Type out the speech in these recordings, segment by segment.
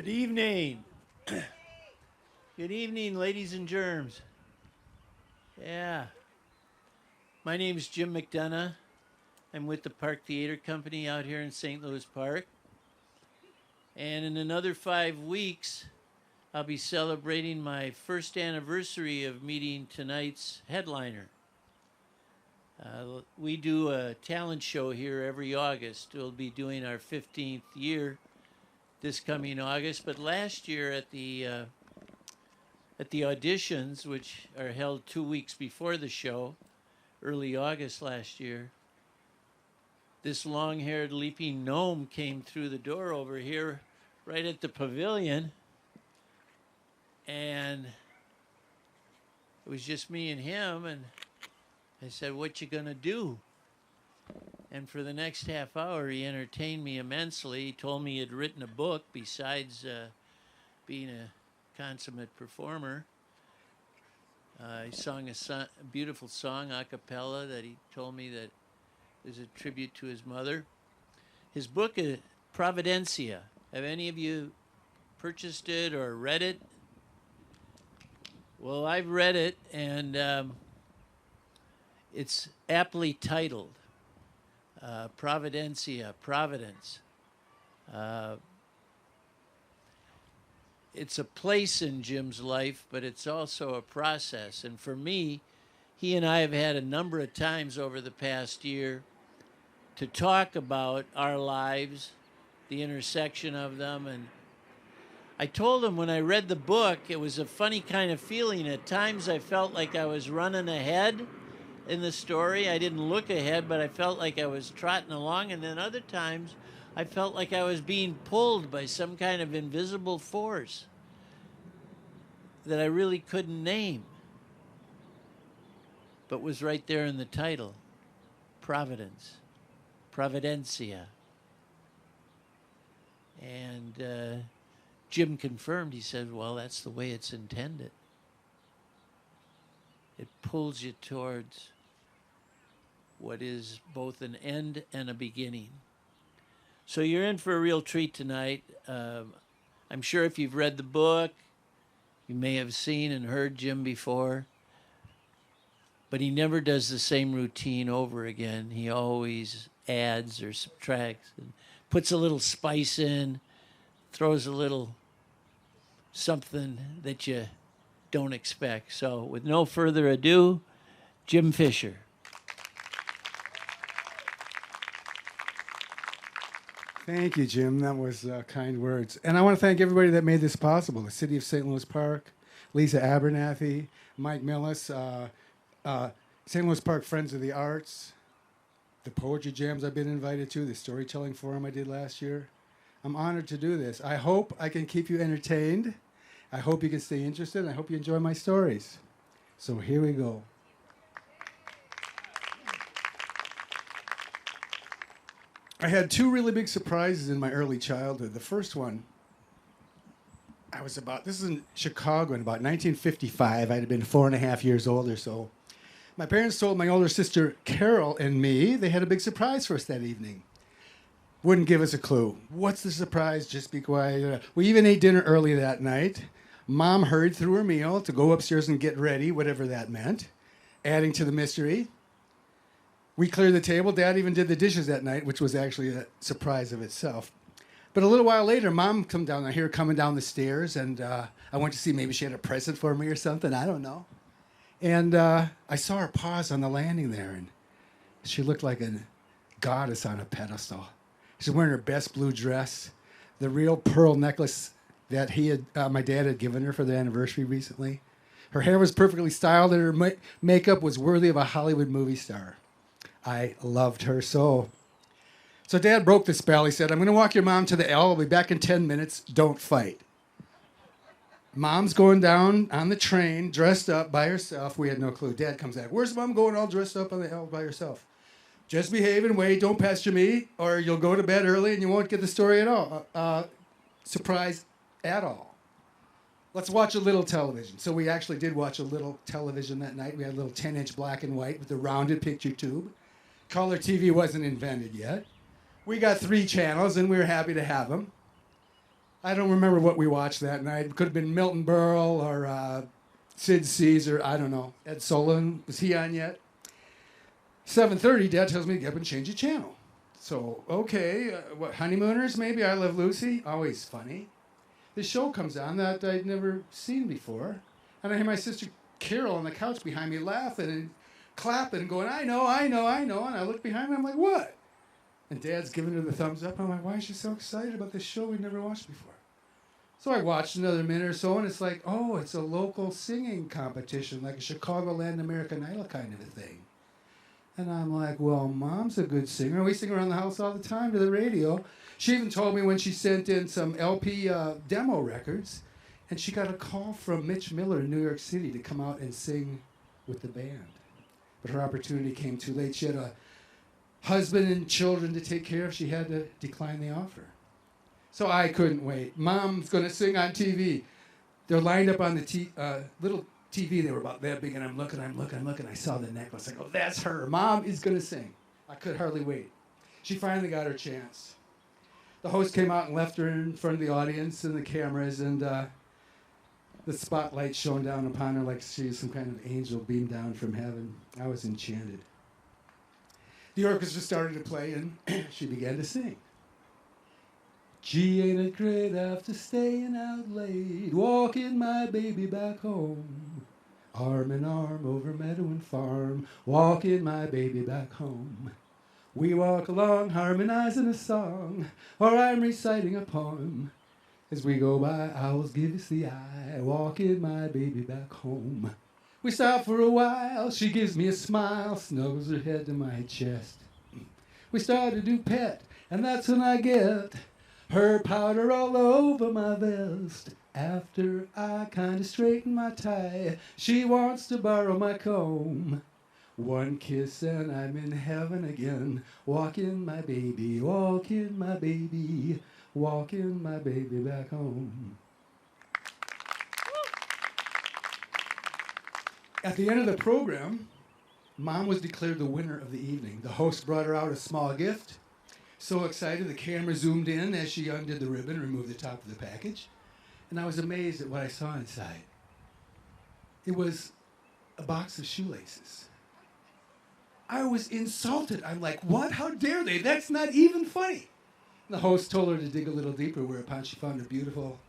Good evening. Good evening, ladies and germs. Yeah. My name is Jim McDonough. I'm with the ParkTheater Company out here in St. Louis Park. And in another 5 weeks, I'll be celebrating my first anniversary of meeting tonight's headliner. We do a talent show here every August. We'll be doing our 15th year this coming August, but last year at the auditions, which are held 2 weeks before the show, early August last year, this long-haired leaping gnome came through the door over here right at the pavilion, and it was just me and him, and I said, "What you gonna do?" And for the next half hour, he entertained me immensely. He told me he had written a book besides being a consummate performer. He sung a beautiful song a cappella that he told me that is a tribute to his mother. His book is Providencia. Have any of you purchased it or read it? Well, I've read it, and it's aptly titled. Providencia, Providence. It's a place in Jim's life, but it's also a process. And for me, he and I have had a number of times over the past year to talk about our lives, the intersection of them. And I told him when I read the book, it was a funny kind of feeling. At times I felt like I was running ahead in the story. I didn't look ahead, but I felt like I was trotting along. And then other times, I felt like I was being pulled by some kind of invisible force that I really couldn't name, but was right there in the title, Providence, Providencia. And Jim confirmed. He said, well, that's the way it's intended. It pulls you towards what is both an end and a beginning. So you're in for a real treat tonight. I'm sure if you've read the book, you may have seen and heard Jim before, but he never does the same routine over again. He always adds or subtracts and puts a little spice in, throws a little something that you don't expect. So with no further ado, Jim Fischer. Thank you, Jim. That was kind words. And I want to thank everybody that made this possible. The City of St. Louis Park, Lisa Abernathy, Mike Millis, St. Louis Park Friends of the Arts, the poetry jams I've been invited to, the storytelling forum I did last year. I'm honored to do this. I hope I can keep you entertained. I hope you can stay interested. I hope you enjoy my stories. So here we go. I had two really big surprises in my early childhood. The first one, this is in Chicago in about 1955. I had been 4.5 years old or so. My parents told my older sister Carol and me they had a big surprise for us that evening. Wouldn't give us a clue. What's the surprise? Just be quiet. We even ate dinner early that night. Mom hurried through her meal to go upstairs and get ready, whatever that meant, adding to the mystery. We cleared the table. Dad even did the dishes that night, which was actually a surprise of itself. But a little while later, Mom come down. I hear her coming down the stairs, and I went to see maybe she had a present for me or something. I don't know. And I saw her pause on the landing there, and she looked like a goddess on a pedestal. She's wearing her best blue dress, the real pearl necklace that my dad had given her for the anniversary recently. Her hair was perfectly styled, and her makeup was worthy of a Hollywood movie star. I loved her so. So Dad broke the spell. He said, I'm going to walk your mom to the L. I'll be back in 10 minutes. Don't fight. Mom's going down on the train, dressed up by herself. We had no clue. Dad comes back. Where's Mom going all dressed up on the L by herself? Just behave and wait. Don't pester me, or you'll go to bed early and you won't get the story at all. Surprise at all. Let's watch a little television. So we actually did watch a little television that night. We had a little 10-inch black and white with a rounded picture tube. Color TV wasn't invented yet. We got 3 channels, and we were happy to have them. I don't remember what we watched that night. It could have been Milton Berle or Sid Caesar. I don't know. Ed Sullivan, was he on yet? 7:30, Dad tells me to get up and change the channel. So, okay, what, Honeymooners maybe? I Love Lucy? Always funny. This show comes on that I'd never seen before. And I hear my sister Carol on the couch behind me laughing and clapping and going, I know. And I look behind me, I'm like, what? And Dad's giving her the thumbs up. I'm like, why is she so excited about this show we'd never watched before? So I watched another minute or so, and it's like, oh, it's a local singing competition, like a Chicagoland American Idol kind of a thing. And I'm like, well, Mom's a good singer. We sing around the house all the time to the radio. She even told me when she sent in some LP demo records, and she got a call from Mitch Miller in New York City to come out and sing with the band. But her opportunity came too late. She had a husband and children to take care of. She had to decline the offer. So I couldn't wait. Mom's going to sing on TV. They're lined up on the little TV. They were about that big, and I'm looking. I saw the necklace. I go, that's her. Mom is going to sing. I could hardly wait. She finally got her chance. The host came out and left her in front of the audience and the cameras, and the spotlight shone down upon her like she was some kind of angel beamed down from heaven. I was enchanted. The orchestra started to play, and she began to sing. Gee, ain't it great after staying out late, walking my baby back home. Arm in arm over meadow and farm, walking my baby back home. We walk along harmonizing a song, or I'm reciting a poem. As we go by, owls give us the eye, walking my baby back home. We stop for a while, she gives me a smile, snuggles her head to my chest. We start to do pet, and that's when I get her powder all over my vest. After I kinda straighten my tie, she wants to borrow my comb. One kiss and I'm in heaven again, walking my baby, walking my baby, walking my baby back home. At the end of the program, Mom was declared the winner of the evening. The host brought her out a small gift. So excited, the camera zoomed in as she undid the ribbon and removed the top of the package. And I was amazed at what I saw inside. It was a box of shoelaces. I was insulted. I'm like, what? How dare they? That's not even funny. And the host told her to dig a little deeper, whereupon she found a beautiful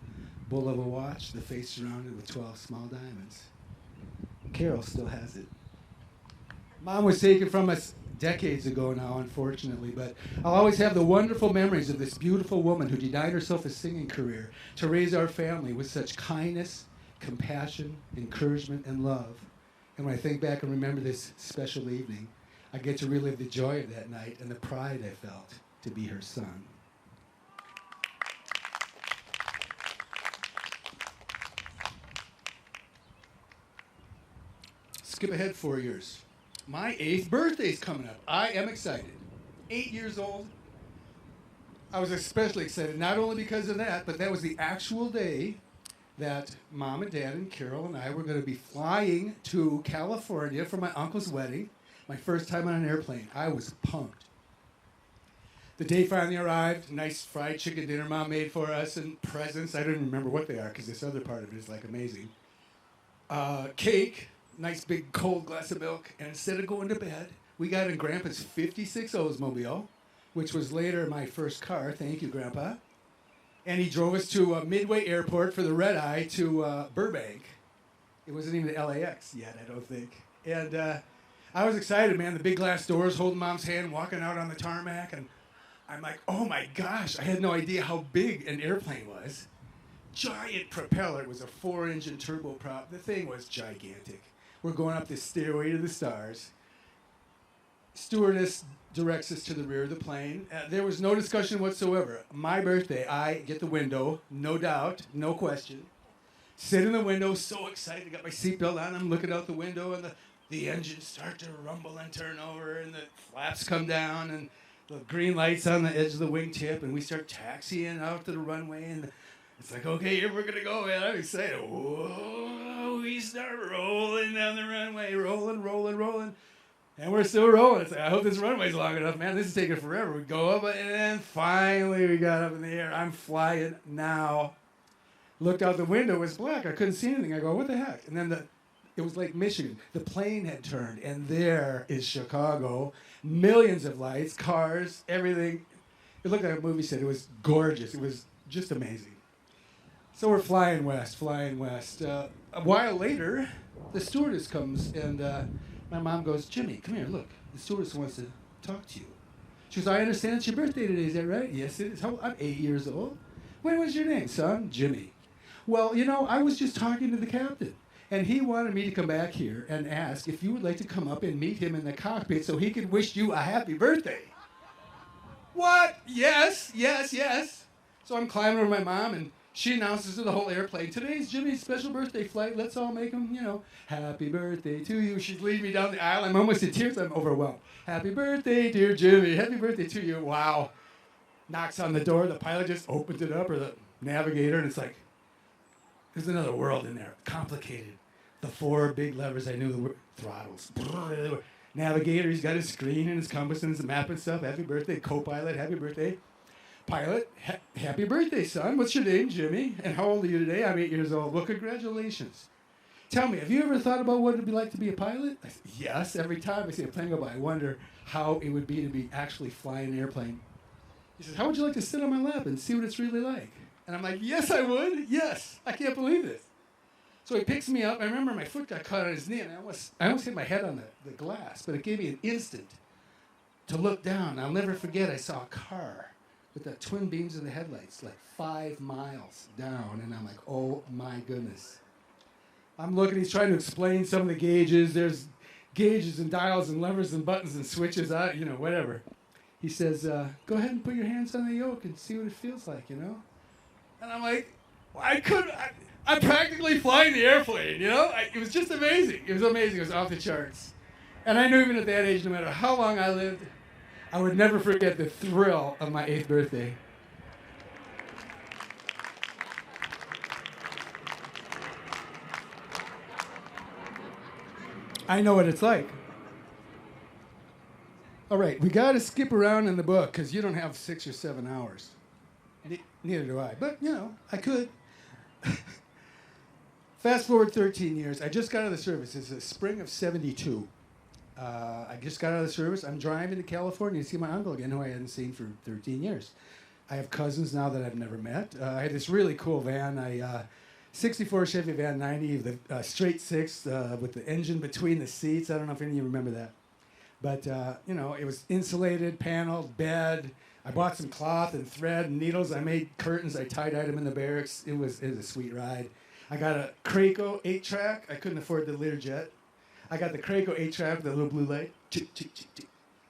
bull of a watch, the face surrounded with 12 small diamonds. Carol still has it. Mom was taken from us decades ago now, unfortunately, but I'll always have the wonderful memories of this beautiful woman who denied herself a singing career to raise our family with such kindness, compassion, encouragement, and love. And when I think back and remember this special evening, I get to relive the joy of that night and the pride I felt to be her son. Skip ahead 4 years. My 8th birthday's coming up. I am excited. 8 years old. I was especially excited, not only because of that, but that was the actual day that Mom and Dad and Carol and I were going to be flying to California for my uncle's wedding. My first time on an airplane. I was pumped. The day finally arrived. Nice fried chicken dinner Mom made for us and presents. I don't even remember what they are because this other part of it is like amazing. Cake. Nice big cold glass of milk, and instead of going to bed, we got in Grandpa's 56 Oldsmobile, which was later my first car. Thank you, Grandpa. And he drove us to Midway Airport for the red eye to Burbank. It wasn't even the LAX yet, I don't think. And I was excited, man. The big glass doors, holding Mom's hand, walking out on the tarmac, and I'm like, oh my gosh, I had no idea how big an airplane was. Giant propeller. It was a 4-engine turboprop. The thing was gigantic. We're going up this stairway to the stars. Stewardess directs us to the rear of the plane. There was no discussion whatsoever. My birthday, I get the window, no doubt, no question. Sit in the window, so excited. I got my seatbelt on. I'm looking out the window, and the engines start to rumble and turn over, and the flaps come down, and the green lights on the edge of the wingtip, and we start taxiing out to the runway, and it's like, okay, here we're going to go, man. I'm excited. Whoa, we start rolling down the runway, rolling. And we're still rolling. It's like, I hope this runway's long enough, man. This is taking forever. We go up, and then finally we got up in the air. I'm flying now. Looked out the window. It was black. I couldn't see anything. I go, what the heck? And then it was like Michigan. The plane had turned, and there is Chicago. Millions of lights, cars, everything. It looked like a movie set. It was gorgeous. It was just amazing. So we're flying west, flying west. A while later, the stewardess comes, and my mom goes, Jimmy, come here, look. The stewardess wants to talk to you. She goes, I understand it's your birthday today, is that right? Yes, it is. I'm 8 years old. What was your name, son? Jimmy. Well, you know, I was just talking to the captain, and he wanted me to come back here and ask if you would like to come up and meet him in the cockpit so he could wish you a happy birthday. What? Yes, yes, yes. So I'm climbing over my mom, and she announces to the whole airplane, today's Jimmy's special birthday flight. Let's all make him, you know, happy birthday to you. She's leading me down the aisle. I'm almost in tears. I'm overwhelmed. Happy birthday, dear Jimmy. Happy birthday to you. Wow. Knocks on the door. The pilot just opens it up, or the navigator, and it's like, there's another world in there. Complicated. The 4 big levers I knew were throttles. Navigator, he's got his screen and his compass and his map and stuff. Happy birthday, co-pilot. Happy birthday. Pilot, happy birthday, son. What's your name, Jimmy? And how old are you today? I'm 8 years old. Well, congratulations. Tell me, have you ever thought about what it'd be like to be a pilot? I said, yes. Every time I see a plane go by, I wonder how it would be to be actually flying an airplane. He says, how would you like to sit on my lap and see what it's really like? And I'm like, yes, I would. Yes. I can't believe this. So he picks me up. I remember my foot got caught on his knee, and I almost hit my head on the glass, but it gave me an instant to look down. I'll never forget, I saw a car with the twin beams of the headlights, like 5 miles down, and I'm like, oh my goodness. I'm looking, he's trying to explain some of the gauges. There's gauges and dials and levers and buttons and switches, you know, whatever. He says, go ahead and put your hands on the yoke and see what it feels like, you know? And I'm like, I'm practically flying the airplane, you know? It was just amazing. It was amazing. It was off the charts. And I knew even at that age, no matter how long I lived, I would never forget the thrill of my 8th birthday. I know what it's like. All right, we got to skip around in the book because you don't have 6 or 7 hours. Neither do I, but, you know, I could. Fast forward 13 years. I just got out of the service. It's the spring of 72. I just got out of the service. I'm driving to California to see my uncle again, who I hadn't seen for 13 years. I have cousins now that I've never met. I had this really cool van, 64 Chevy Van 90, the straight 6 with the engine between the seats. I don't know if any of you remember that. But, you know, it was insulated, paneled, bed. I bought some cloth and thread and needles. I made curtains. I tie-dyed them in the barracks. It was a sweet ride. I got a Craco 8-track. I couldn't afford the Learjet. I got the Craco 8-track with the little blue light.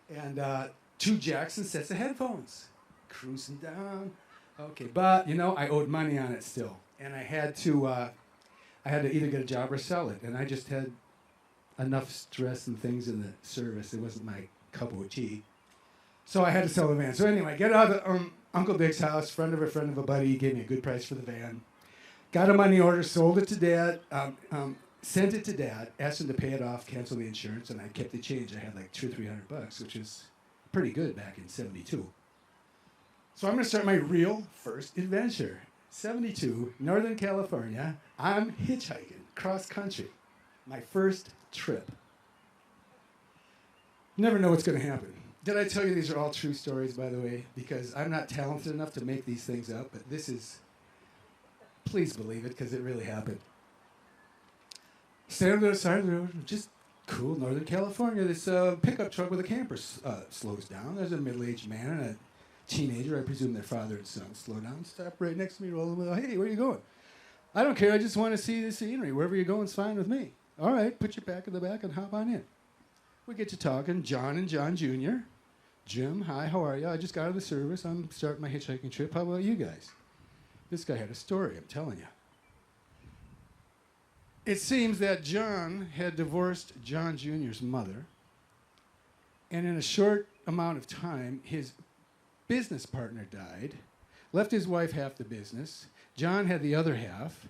And 2 Jackson sets of headphones. Cruising down. Okay, but, you know, I owed money on it still. And I had to either get a job or sell it. And I just had enough stress and things in the service. It wasn't my cup of tea. So I had to sell the van. So anyway, get out of Uncle Dick's house, friend of a buddy. He gave me a good price for the van. Got a money order, sold it to Dad, sent it to Dad, asked him to pay it off, cancel the insurance, and I kept the change. I had like $200 or $300, which is pretty good back in 72. So I'm going to start my real first adventure. 72, Northern California. I'm hitchhiking cross country. My first trip. Never know what's going to happen. Did I tell you these are all true stories, by the way? Because I'm not talented enough to make these things up, but this is, please believe it, because it really happened. Standing on the side of the road, just cool, Northern California. This pickup truck with a camper slows down. There's a middle-aged man and a teenager, I presume their father and son, slow down, stop right next to me, roll the window. Hey, where are you going? I don't care, I just want to see the scenery. Wherever you're going is fine with me. All right, put your back in the back and hop on in. We get to talking, John and John Jr. Jim, hi, how are you? I just got out of the service. I'm starting my hitchhiking trip. How about you guys? This guy had a story, I'm telling you. It seems that John had divorced John Jr.'s mother, and in a short amount of time, his business partner died, left his wife half the business. John had the other half.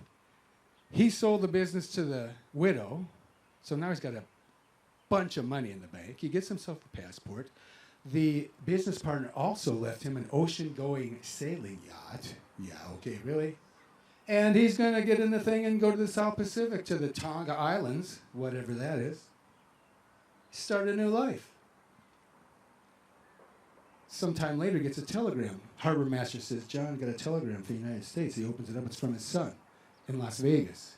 He sold the business to the widow, so now he's got a bunch of money in the bank. He gets himself a passport. The business partner also left him an ocean-going sailing yacht. Yeah, okay, really? And he's going to get in the thing and go to the South Pacific, to the Tonga Islands, whatever that is. Start a new life. Sometime later, gets a telegram. Harbor master says, John got a telegram from the United States. He opens it up. It's from his son in Las Vegas.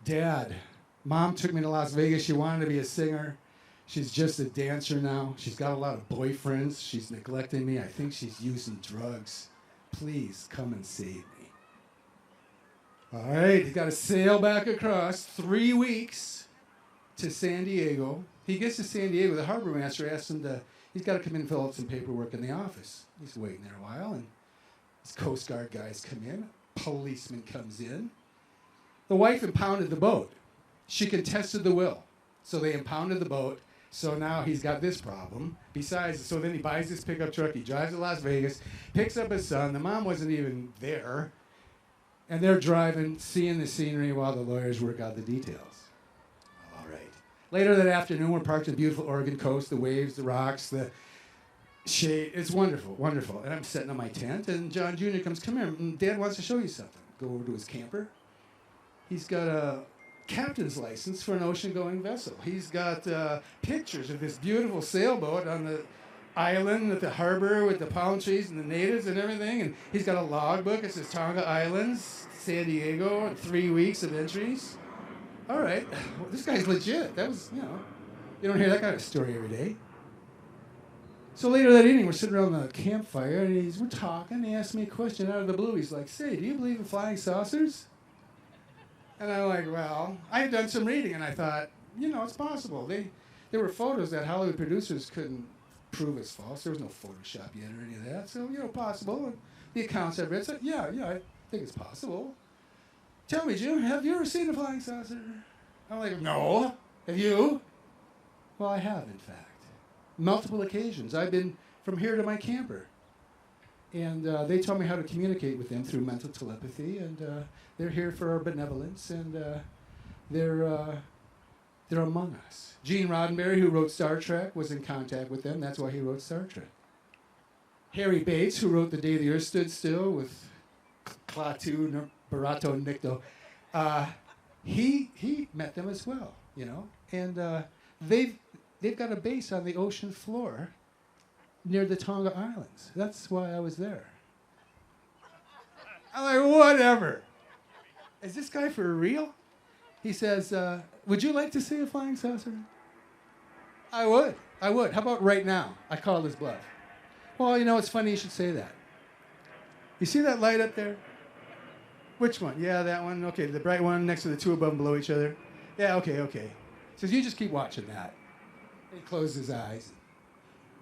Dad, Mom took me to Las Vegas. She wanted to be a singer. She's just a dancer now. She's got a lot of boyfriends. She's neglecting me. I think she's using drugs. Please come and save me. All right, he's got to sail back across 3 weeks to San Diego. He gets to San Diego. The harbor master asks him to, he's got to come in and fill out some paperwork in the office. He's waiting there a while, and his Coast Guard guys come in. Policeman comes in. The wife impounded the boat. She contested the will. So they impounded the boat. So now he's got this problem. Besides, so then he buys this pickup truck. He drives to Las Vegas, picks up his son. The mom wasn't even there. And they're driving, seeing the scenery while the lawyers work out the details. All right. Later that afternoon, we're parked in the beautiful Oregon coast, the waves, the rocks, the shade. It's wonderful, wonderful. And I'm sitting on my tent, and John Jr. comes, come here, and Dad wants to show you something. Go over to his camper. He's got a captain's license for an ocean-going vessel. He's got pictures of this beautiful sailboat on the island at the harbor with the palm trees and the natives and everything. And he's got a logbook. It says Tonga Islands, San Diego, 3 weeks of entries. All right, well, this guy's legit. That was, you don't hear that kind of story every day. So later that evening, we're sitting around the campfire, and we're talking. He asked me a question out of the blue. He's like, say, do you believe in flying saucers? And I'm like, well, I had done some reading, and I thought, it's possible. There were photos that Hollywood producers couldn't prove as false. There was no Photoshop yet or any of that. So, possible. And the accounts I've read said, yeah, I think it's possible. Tell me, Jim, have you ever seen a flying saucer? I'm like, no. Have you? Well, I have, in fact. Multiple occasions. I've been from here to my camper. And they taught me how to communicate with them through mental telepathy, and they're here for our benevolence, and they're among us. Gene Roddenberry, who wrote Star Trek, was in contact with them. That's why he wrote Star Trek. Harry Bates, who wrote The Day the Earth Stood Still with Klaatu, Barato, Nikto, he met them as well, and they've got a base on the ocean floor near the Tonga Islands. That's why I was there. I'm like, whatever. Is this guy for real? He says, would you like to see a flying saucer? I would. How about right now? I called his bluff. Well, it's funny you should say that. You see that light up there? Which one? Yeah, that one. Okay, the bright one next to the two above and below each other. Yeah, okay. He says, you just keep watching that. He closed his eyes.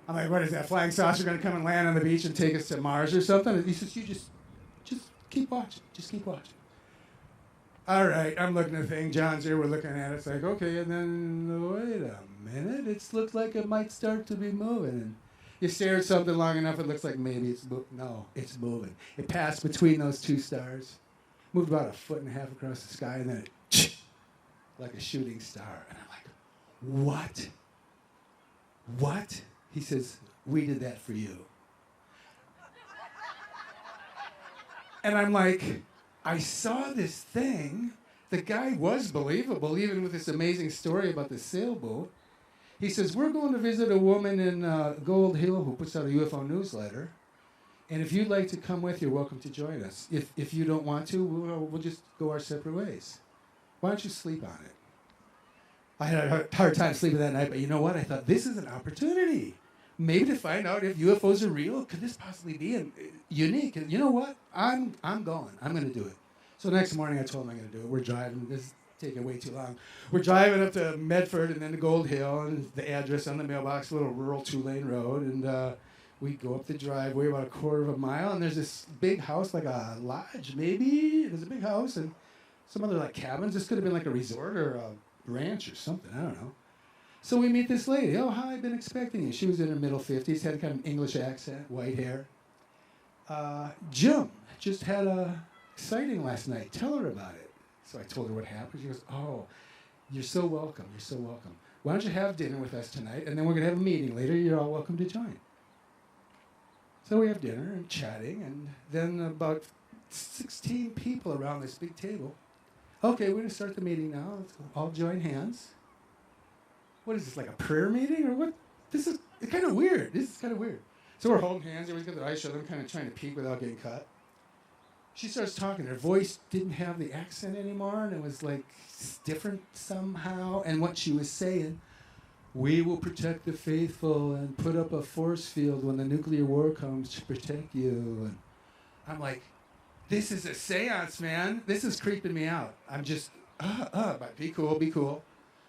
I'm like, what is that, flying saucer going to come and land on the beach and take us to Mars or something? He says, you just keep watching. Just keep watching. All right, I'm looking at the thing. John's here. We're looking at it. It's like, okay, and then, wait a minute. It looks like it might start to be moving. And you stare at something long enough, it looks like maybe it's moving. No, it's moving. It passed between those two stars, moved about 1.5 feet across the sky, and then it, like a shooting star. And I'm like, what? What? He says, we did that for you. And I'm like, I saw this thing. The guy was believable, even with this amazing story about the sailboat. He says, we're going to visit a woman in Gold Hill who puts out a UFO newsletter. And if you'd like to come with, you're welcome to join us. If you don't want to, we'll just go our separate ways. Why don't you sleep on it? I had a hard time sleeping that night, but you know what? I thought, this is an opportunity. Maybe to find out if UFOs are real. Could this possibly be unique? And you know what? I'm going. I'm going to do it. So next morning I told him I'm going to do it. We're driving. This is taking way too long. We're driving up to Medford and then to Gold Hill, and the address on the mailbox, a little rural 2-lane road. And we go up the driveway about 1/4 mile, and there's this big house, like a lodge maybe. There's a big house and some other like cabins. This could have been like a resort or a ranch or something. I don't know. So we meet this lady. Oh, hi, I've been expecting you. She was in her middle 50s, had kind of an English accent, white hair. Jim just had a sighting last night. Tell her about it. So I told her what happened. She goes, oh, you're so welcome. You're so welcome. why don't you have dinner with us tonight, and then we're going to have a meeting later. You're all welcome to join. So we have dinner and chatting, and then about 16 people around this big table. Okay, we're going to start the meeting now. Let's all join hands. What is this, like a prayer meeting or what? This is kind of weird. This is kind of weird. So we're holding hands. Everybody's got their eyes shut. I'm kind of trying to peek without getting caught. She starts talking. Her voice didn't have the accent anymore, and it was like different somehow. And what she was saying, we will protect the faithful and put up a force field when the nuclear war comes to protect you. And I'm like, this is a seance, man. This is creeping me out. I'm just, but be cool, be cool.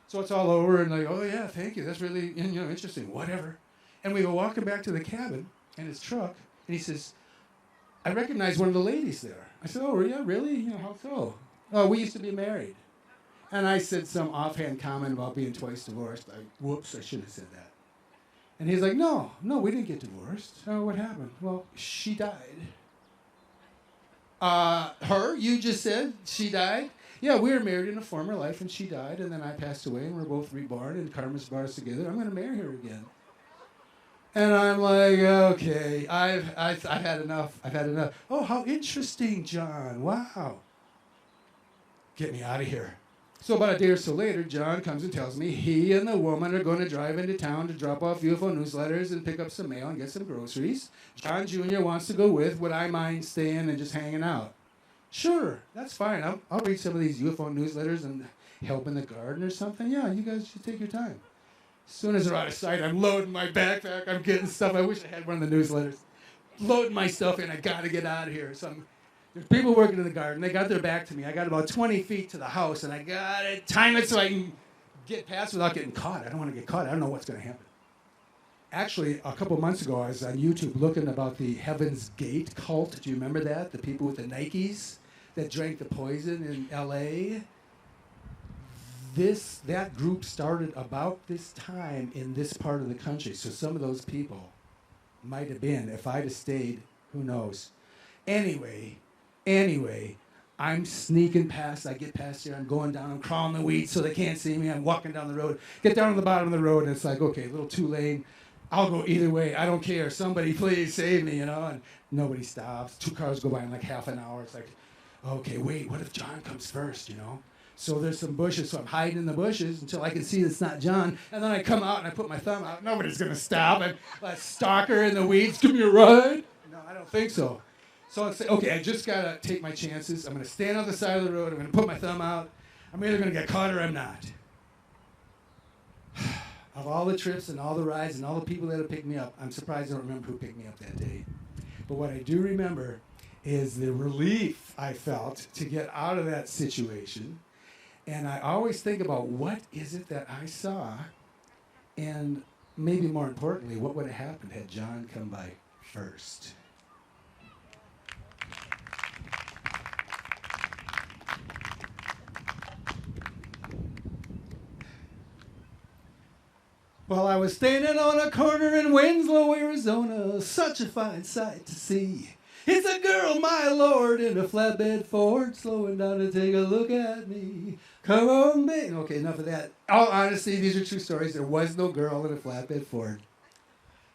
So it's all over, and like, oh yeah, thank you. That's really, interesting. Whatever. And we go walking back to the cabin in his truck, and he says, I recognize one of the ladies there. I said, oh yeah, really? How so? Oh, we used to be married. And I said some offhand comment about being twice divorced. Whoops, I should have said that. And he's like, no, we didn't get divorced. Oh, what happened? Well, she died. Her? You just said she died? Yeah, we were married in a former life, and she died, and then I passed away, and we're both reborn, and karma's brought us together. I'm going to marry her again. And I'm like, okay, I've had enough. I've had enough. Oh, how interesting, John. Wow. Get me out of here. So about a day or so later, John comes and tells me he and the woman are going to drive into town to drop off UFO newsletters and pick up some mail and get some groceries. John Jr. wants to go with. Would I mind staying and just hanging out? Sure, that's fine. I'll read some of these UFO newsletters and help in the garden or something. Yeah, you guys should take your time. As soon as they're out of sight, I'm loading my backpack. I'm getting stuff. I wish I had one of the newsletters. Loading my stuff in. I got to get out of here. So there's people working in the garden. They got their back to me. I got about 20 feet to the house, and I got to time it so I can get past without getting caught. I don't want to get caught. I don't know what's going to happen. Actually, a couple months ago, I was on YouTube looking about the Heaven's Gate cult. Do you remember that? The people with the Nikes that drank the poison in L.A.? That group started about this time in this part of the country. So some of those people might have been. If I'd have stayed, who knows? Anyway, I'm sneaking past. I get past here. I'm going down. I'm crawling the weeds so they can't see me. I'm walking down the road. Get down to the bottom of the road, and it's like, okay, a little too late. I'll go either way. I don't care. Somebody please save me, And nobody stops. 2 cars go by in like half an hour. It's like, okay, wait, what if John comes first, So there's some bushes, so I'm hiding in the bushes until I can see it's not John. And then I come out and I put my thumb out. Nobody's going to stop. I'm a stalker in the weeds. Give me a ride. No, I don't think so. So I say, okay, I just got to take my chances. I'm going to stand on the side of the road. I'm going to put my thumb out. I'm either going to get caught or I'm not. Of all the trips and all the rides and all the people that have picked me up, I'm surprised I don't remember who picked me up that day. But what I do remember is the relief I felt to get out of that situation. And I always think about what is it that I saw, and maybe more importantly, what would have happened had John come by first? Well, I was standing on a corner in Winslow, Arizona, such a fine sight to see. It's a girl, my lord, in a flatbed Ford, slowing down to take a look at me. Come on, baby. Okay, enough of that. All honesty, these are true stories. There was no girl in a flatbed Ford.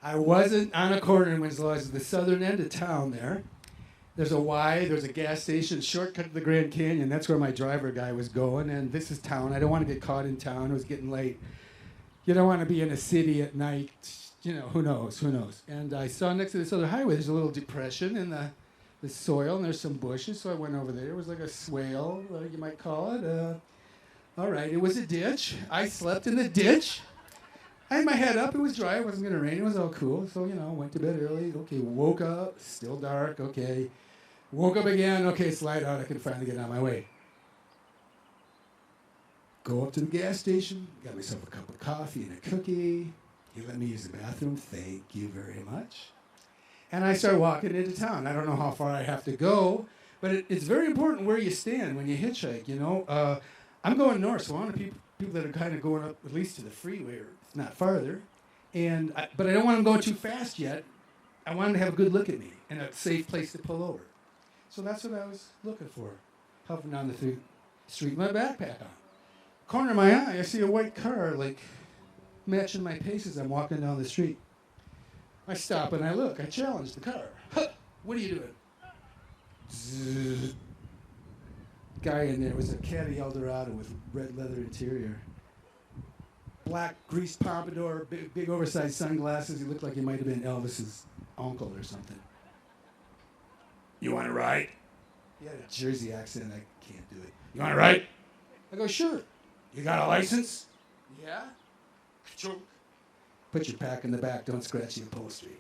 I wasn't on a corner in Winslow. I was at the southern end of town there. There's a gas station, shortcut to the Grand Canyon. That's where my driver guy was going, and this is town. I don't want to get caught in town. It was getting late. You don't want to be in a city at night. Who knows? And I saw next to this other highway, there's a little depression in the soil, and there's some bushes, so I went over there. It was like a swale, you might call it. All right, it was a ditch. I slept in the ditch. I had my head up. It was dry. It wasn't going to rain. It was all cool. So, went to bed early. Okay, woke up. Still dark. Okay. Woke up again. Okay, it's light out. I can finally get on my way. Go up to the gas station. Got myself a cup of coffee and a cookie. He let me use the bathroom. Thank you very much. And I start walking into town. I don't know how far I have to go, but it's very important where you stand when you hitchhike, I'm going north, so I want people that are kind of going up at least to the freeway, or if not farther. But I don't want them going too fast yet. I want them to have a good look at me and a safe place to pull over. So that's what I was looking for. Hovering down the street with my backpack on. Corner of my eye, I see a white car, like matching my pace as I'm walking down the street. I stop and I look. I challenge the car. Huh, what are you doing? Zzz. Guy in there was a Caddy Eldorado with red leather interior. Black greased pompadour, big oversized sunglasses. He looked like he might have been Elvis's uncle or something. You want to ride? He had a Jersey accent. I can't do it. You want to ride? I go, sure. You got a license? Yeah. Put your pack in the back. Don't scratch the upholstery.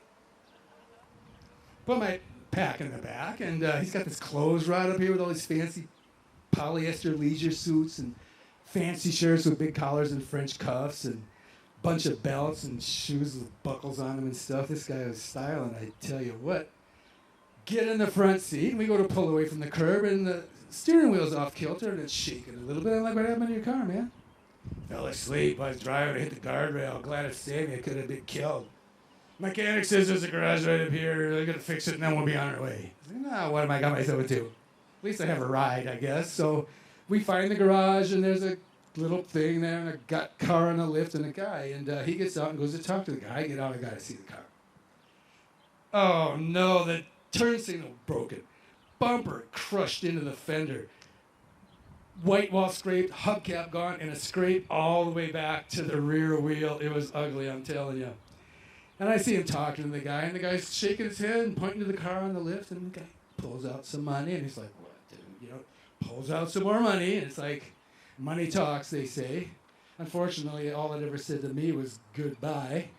Put my pack in the back, and he's got this clothes rod up here with all these fancy polyester leisure suits and fancy shirts with big collars and French cuffs and a bunch of belts and shoes with buckles on them and stuff. This guy was styling, I tell you what. Get in the front seat, and we go to pull away from the curb, and the steering wheel's off kilter, and it's shaking a little bit. I'm like, what happened to your car, man? Fell asleep. I was driving. I hit the guardrail. Glad it saved me. I could have been killed. Mechanic says there's a garage right up here. They're going to fix it, and then we'll be on our way. I was like, nah, what am I got myself into? At least I have a ride, I guess. So we find the garage, and there's a little thing there, and a car on a lift, and a guy. And he gets out and goes to talk to the guy. I get out. I got to see the car. Oh, no. The turn signal broken. Bumper crushed into the fender. White wall scraped, hubcap gone, and a scrape all the way back to the rear wheel. It was ugly, I'm telling you. And I see him talking to the guy, and the guy's shaking his head and pointing to the car on the lift, and the guy pulls out some money, and he's like, what, dude? You know, pulls out some more money, and it's like, money talks, they say. Unfortunately, all it ever said to me was goodbye.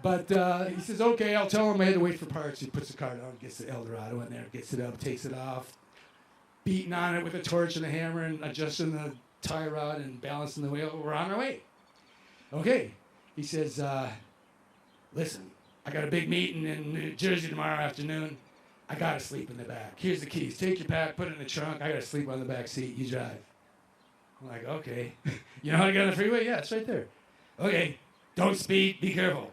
But he says, okay, I'll tell him I had to wait for parts. He puts the car down, gets the Eldorado in there, gets it up, takes it off, beating on it with a torch and a hammer and adjusting the tie rod and balancing the wheel. We're on our way. Okay. He says, listen, I got a big meeting in New Jersey tomorrow afternoon. I got to sleep in the back. Here's the keys. Take your pack, put it in the trunk. I got to sleep on the back seat. You drive. I'm like, okay. You know how to get on the freeway? Yeah, it's right there. Okay. Don't speed. Be careful.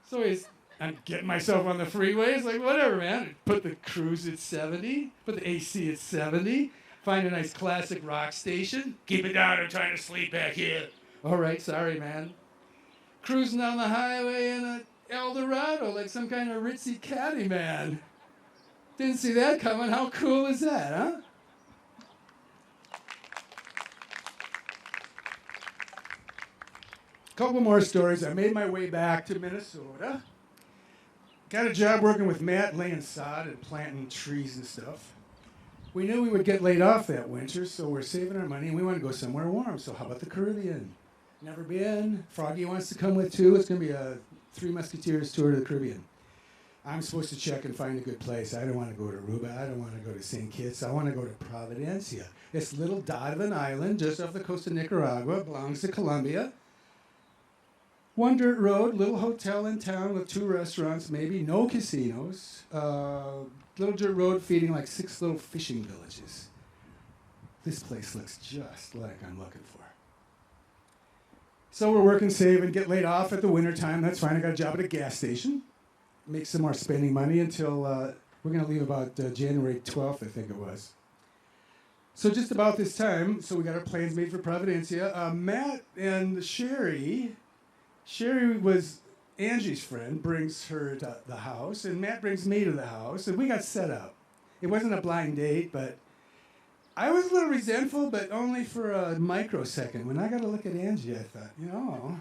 So I'm getting myself on the freeway. It's like, whatever, man. Put the cruise at 70. Put the AC at 70. Find a nice classic rock station. Keep it down. I'm trying to sleep back here. All right, sorry, man. Cruising down the highway in an Eldorado like some kind of ritzy caddy, man. Didn't see that coming. How cool is that, huh? Couple more stories. I made my way back to Minnesota. Got a job working with Matt, laying sod and planting trees and stuff. We knew we would get laid off that winter, so we're saving our money and we want to go somewhere warm. So how about the Caribbean? Never been. Froggy wants to come with too. It's going to be a Three Musketeers tour to the Caribbean. I'm supposed to check and find a good place. I don't want to go to Aruba. I don't want to go to St. Kitts. I want to go to Providencia. This little dot of an island just off the coast of Nicaragua, belongs to Colombia. One dirt road, little hotel in town with 2 restaurants, maybe, no casinos. Little dirt road feeding like 6 little fishing villages. This place looks just like I'm looking for. So we're working, saving, get laid off at the wintertime. That's fine. I got a job at a gas station. Make some more spending money until we're going to leave about January 12th, I think it was. So just about this time, so we got our plans made for Providencia. Matt and Sherry was Angie's friend, brings her to the house, and Matt brings me to the house, and we got set up. It wasn't a blind date, but I was a little resentful, but only for a microsecond. When I got to look at Angie, I thought, you know,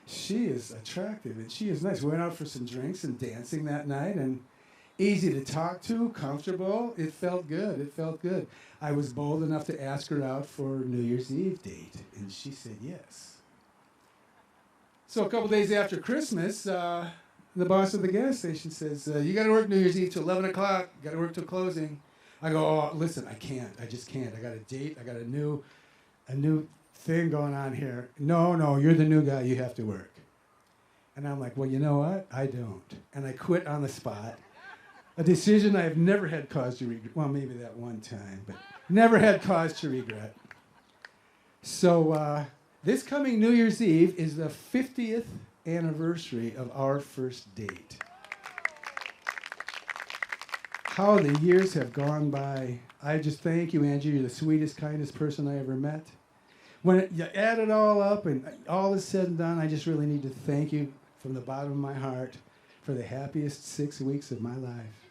she is attractive, and she is nice. We went out for some drinks and dancing that night, and easy to talk to, comfortable. It felt good. It felt good. I was bold enough to ask her out for New Year's Eve date, and she said yes. So a couple days after Christmas, the boss of the gas station says, you got to work New Year's Eve till 11 o'clock. Got to work till closing. I go, oh, listen, I can't. I just can't. I got a date. I got a new thing going on here. No, you're the new guy. You have to work. And I'm like, well, you know what? I don't. And I quit on the spot. A decision I have never had cause to regret. Well, maybe that one time, but never had cause to regret. So this coming New Year's Eve is the 50th anniversary of our first date. How the years have gone by. I just thank you, Angie. You're the sweetest, kindest person I ever met. you add it all up and all is said and done, I just really need to thank you from the bottom of my heart for the happiest 6 weeks of my life.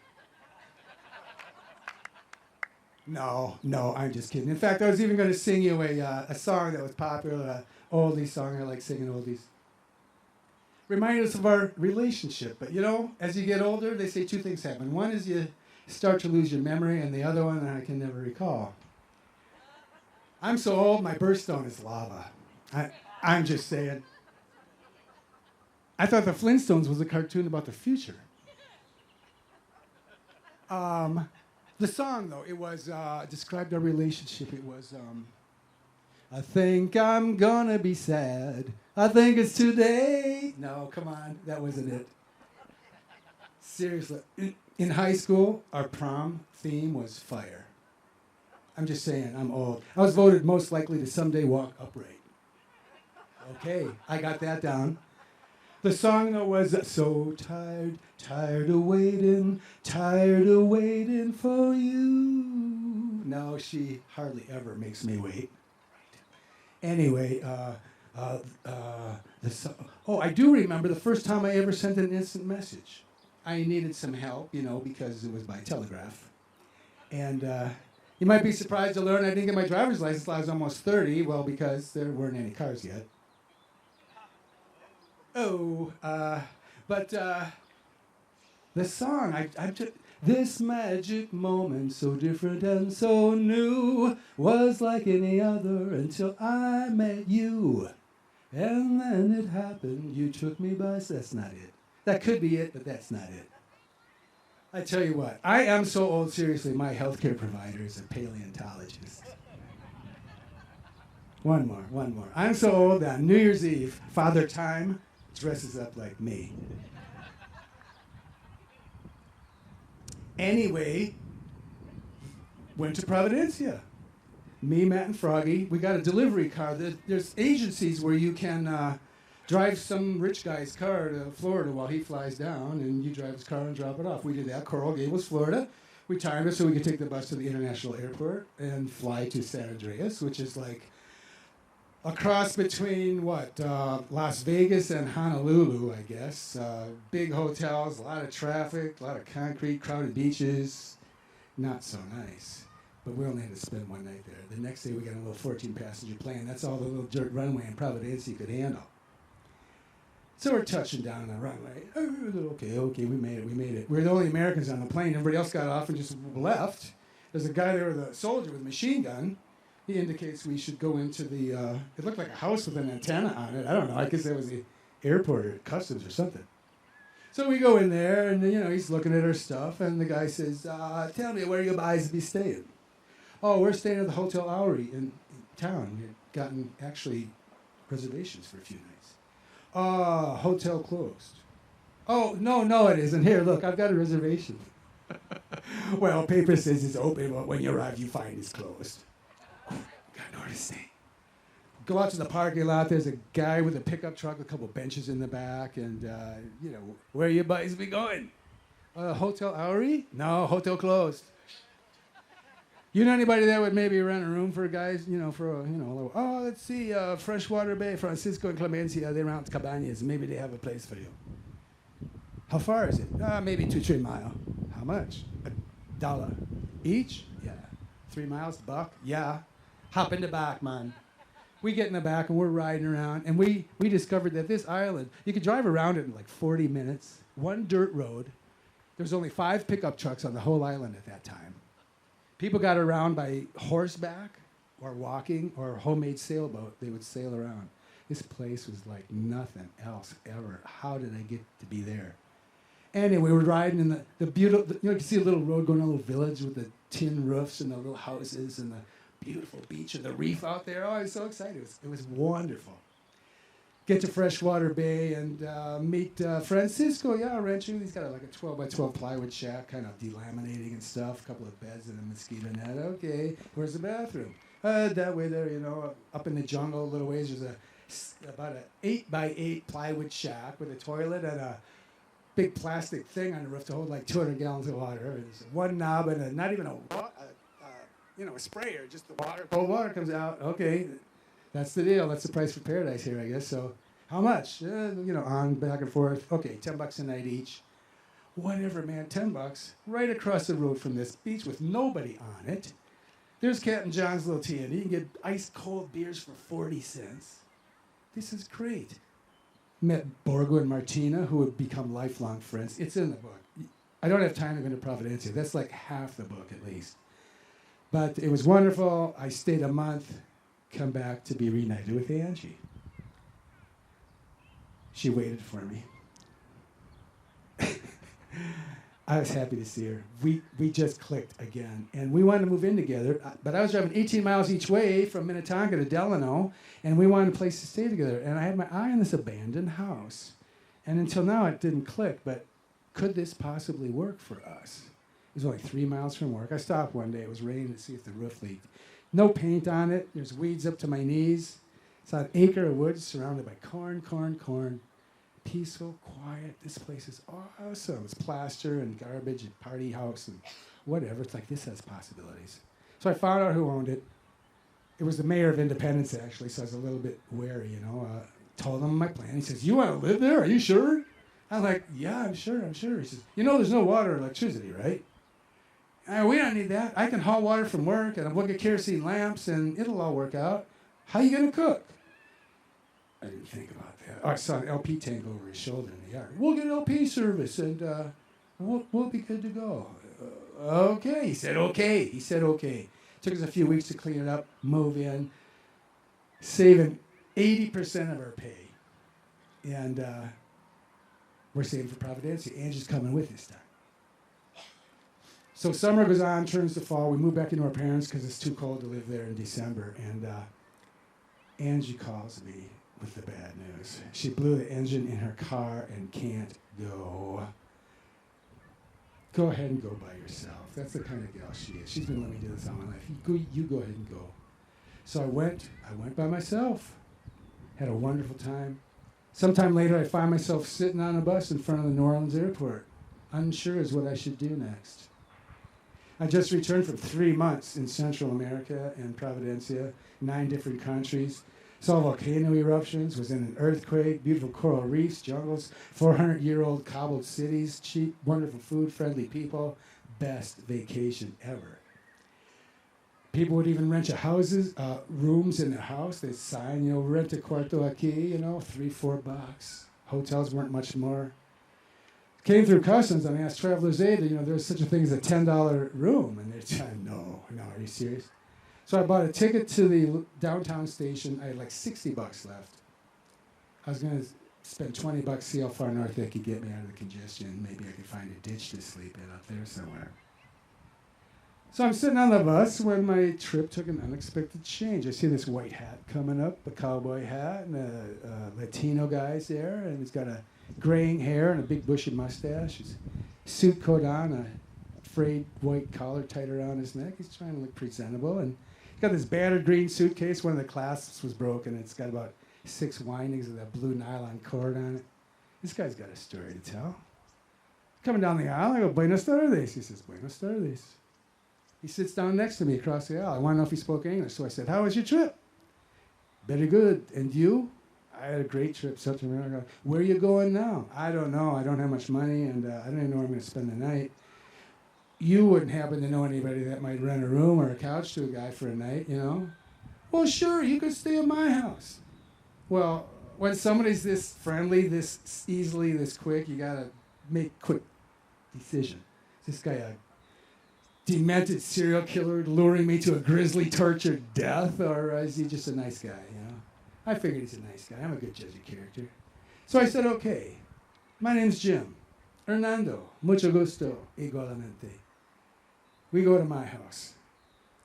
No, I'm just kidding. In fact, I was even going to sing you a song that was popular, an oldie song. I like singing oldies. Remind us of our relationship. But, as you get older, they say two things happen. One is you start to lose your memory, and the other one I can never recall. I'm so old, my birthstone is lava. I'm just saying. I thought the Flintstones was a cartoon about the future. The song, though, it was, described our relationship. It was, I think I'm gonna be sad. I think it's today. No, come on, that wasn't it. Seriously, in high school, our prom theme was fire. I'm just saying, I'm old. I was voted most likely to someday walk upright. Okay, I got that down. The song though was so tired, tired of waiting for you. No, she hardly ever makes me wait. Anyway, the song. Oh, I do remember the first time I ever sent an instant message. I needed some help, because it was by telegraph. And you might be surprised to learn I didn't get my driver's license until I was almost 30. Well, because there weren't any cars yet. But the song, I just, this magic moment, so different and so new, was like any other until I met you. And then it happened, you took me by, that's not it. That could be it, but that's not it. I tell you what, I am so old, seriously, my healthcare provider is a paleontologist. One more. I'm so old that on New Year's Eve, Father Time dresses up like me. Anyway, went to Providencia. Me, Matt, and Froggy. We got a delivery car. There's agencies where you can drive some rich guy's car to Florida while he flies down, and you drive his car and drop it off. We did that. Coral Gables, Florida. We timed it so we could take the bus to the international airport and fly to San Andreas, which is like a cross between, Las Vegas and Honolulu, I guess. Big hotels, a lot of traffic, a lot of concrete, crowded beaches. Not so nice. But we only had to spend one night there. The next day we got a little 14-passenger plane. That's all the little dirt runway in Providencia could handle. So we're touching down on the runway. Okay, we made it. We're the only Americans on the plane. Everybody else got off and just left. There's a guy there with a soldier with a machine gun. He indicates we should go into the, it looked like a house with an antenna on it. I don't know, I guess that was the airport or customs or something. So we go in there, and he's looking at our stuff, and the guy says, tell me where you guys be staying. Oh, we're staying at the Hotel Lowry in town. We've gotten, actually, reservations for a few nights. Hotel closed. Oh, no, it isn't. Here, look, I've got a reservation. Well, paper says it's open, but when you arrive, you find it's closed. Got nowhere to stay. Go out to the parking lot. There's a guy with a pickup truck, a couple benches in the back, and, where you guys be going? Hotel Lowry? No, hotel closed. You know anybody that would maybe rent a room for guys, for a little, let's see, Freshwater Bay, Francisco and Clemencia, they rent cabañas. Maybe they have a place for you. How far is it? Maybe 2-3 miles. How much? $1 each? Yeah. 3 miles, $1? Yeah. Hop in the back, man. We get in the back and we're riding around, and we discovered that this island, you could drive around it in like 40 minutes, one dirt road. There's only 5 pickup trucks on the whole island at that time. People got around by horseback or walking or homemade sailboat. They would sail around. This place was like nothing else ever. How did I get to be there? Anyway, we're riding in the beautiful, you can see a little road going to a little village with the tin roofs and the little houses and the beautiful beach and the reef out there. Oh, I was so excited. It was wonderful. Get to Freshwater Bay and meet Francisco. Yeah, rancher. He's got like a 12 by 12 plywood shack, kind of delaminating and stuff. A couple of beds and a mosquito net. Okay, where's the bathroom? That way there, up in the jungle a little ways. There's about an 8 by 8 plywood shack with a toilet and a big plastic thing on the roof to hold like 200 gallons of water. There's one knob and not even a sprayer, just the water. Cold water comes out. Okay. That's the deal. That's the price for paradise here, I guess. So how much? On, back and forth. Okay, $10 a night each. Whatever, man, $10 right across the road from this beach with nobody on it. There's Captain John's little tea, and you can get ice cold beers for 40 cents. This is great. Met Borgo and Martina, who would become lifelong friends. It's in the book. I don't have time to go into Providencia. That's like half the book at least. But it was wonderful. I stayed a month, come back to be reunited with Angie. She waited for me. I was happy to see her. We just clicked again. And we wanted to move in together. But I was driving 18 miles each way from Minnetonka to Delano, and we wanted a place to stay together. And I had my eye on this abandoned house. And until now, it didn't click. But could this possibly work for us? It was only 3 miles from work. I stopped one day. It was raining to see if the roof leaked. No paint on it. There's weeds up to my knees. It's an acre of woods surrounded by corn. Peaceful, quiet. This place is awesome. It's plaster and garbage and party house and whatever. It's like, this has possibilities. So I found out who owned it. It was the mayor of Independence, actually, so I was a little bit wary, Told him my plan. He says, you want to live there? Are you sure? I'm like, yeah, I'm sure. He says, there's no water or electricity, right? We don't need that. I can haul water from work, and we'll get kerosene lamps, and it'll all work out. How you going to cook? I didn't think about that. Oh, I saw an LP tank over his shoulder in the yard. We'll get LP service, and we'll be good to go. Okay. He said okay. Took us a few weeks to clean it up, move in, saving 80% of our pay. And we're saving for Providencia. Angie's coming with this time. So summer goes on, turns to fall. We move back into our parents because it's too cold to live there in December. And Angie calls me with the bad news. She blew the engine in her car and can't go. Go ahead and go by yourself. That's the kind of gal she is. She's been letting me do this all my life. You go ahead and go. So I went by myself. Had a wonderful time. Sometime later, I find myself sitting on a bus in front of the New Orleans airport, unsure as what I should do next. I just returned from 3 months in Central America and Providencia, 9 different countries. Saw volcano eruptions, was in an earthquake, beautiful coral reefs, jungles, 400-year-old cobbled cities, cheap, wonderful food, friendly people, best vacation ever. People would even rent rooms in their house. They'd sign, rent a cuarto aquí, $3-4. Hotels weren't much more. Came through customs, and I asked Traveler's Aid, there's such a thing as a $10 room. And they're saying, no, are you serious? So I bought a ticket to the downtown station. I had like $60 left. I was going to spend $20, see how far north they could get me out of the congestion. Maybe I could find a ditch to sleep in up there somewhere. So I'm sitting on the bus when my trip took an unexpected change. I see this white hat coming up, a cowboy hat, and a Latino guy's there, and he's got a graying hair and a big bushy mustache. His suit coat on, a frayed white collar tied around his neck. He's trying to look presentable, and he's got this battered green suitcase. One of the clasps was broken. It's got about 6 windings of that blue nylon cord on it. This guy's got a story to tell. Coming down the aisle, I go, Buenos tardes. He says, Buenos tardes. He sits down next to me across the aisle. I want to know if he spoke English. So I said, how was your trip? Very good. And you? I had a great trip, Central America. Where are you going now? I don't know. I don't have much money, and I don't even know where I'm going to spend the night. You wouldn't happen to know anybody that might rent a room or a couch to a guy for a night, Well, sure, you could stay at my house. Well, when somebody's this friendly, this easily, this quick, you got to make quick decision. Is this guy a demented serial killer luring me to a grisly, tortured death, or is he just a nice guy, I figured he's a nice guy. I'm a good judge of character. So I said, okay, my name's Jim. Hernando, mucho gusto, igualmente. We go to my house.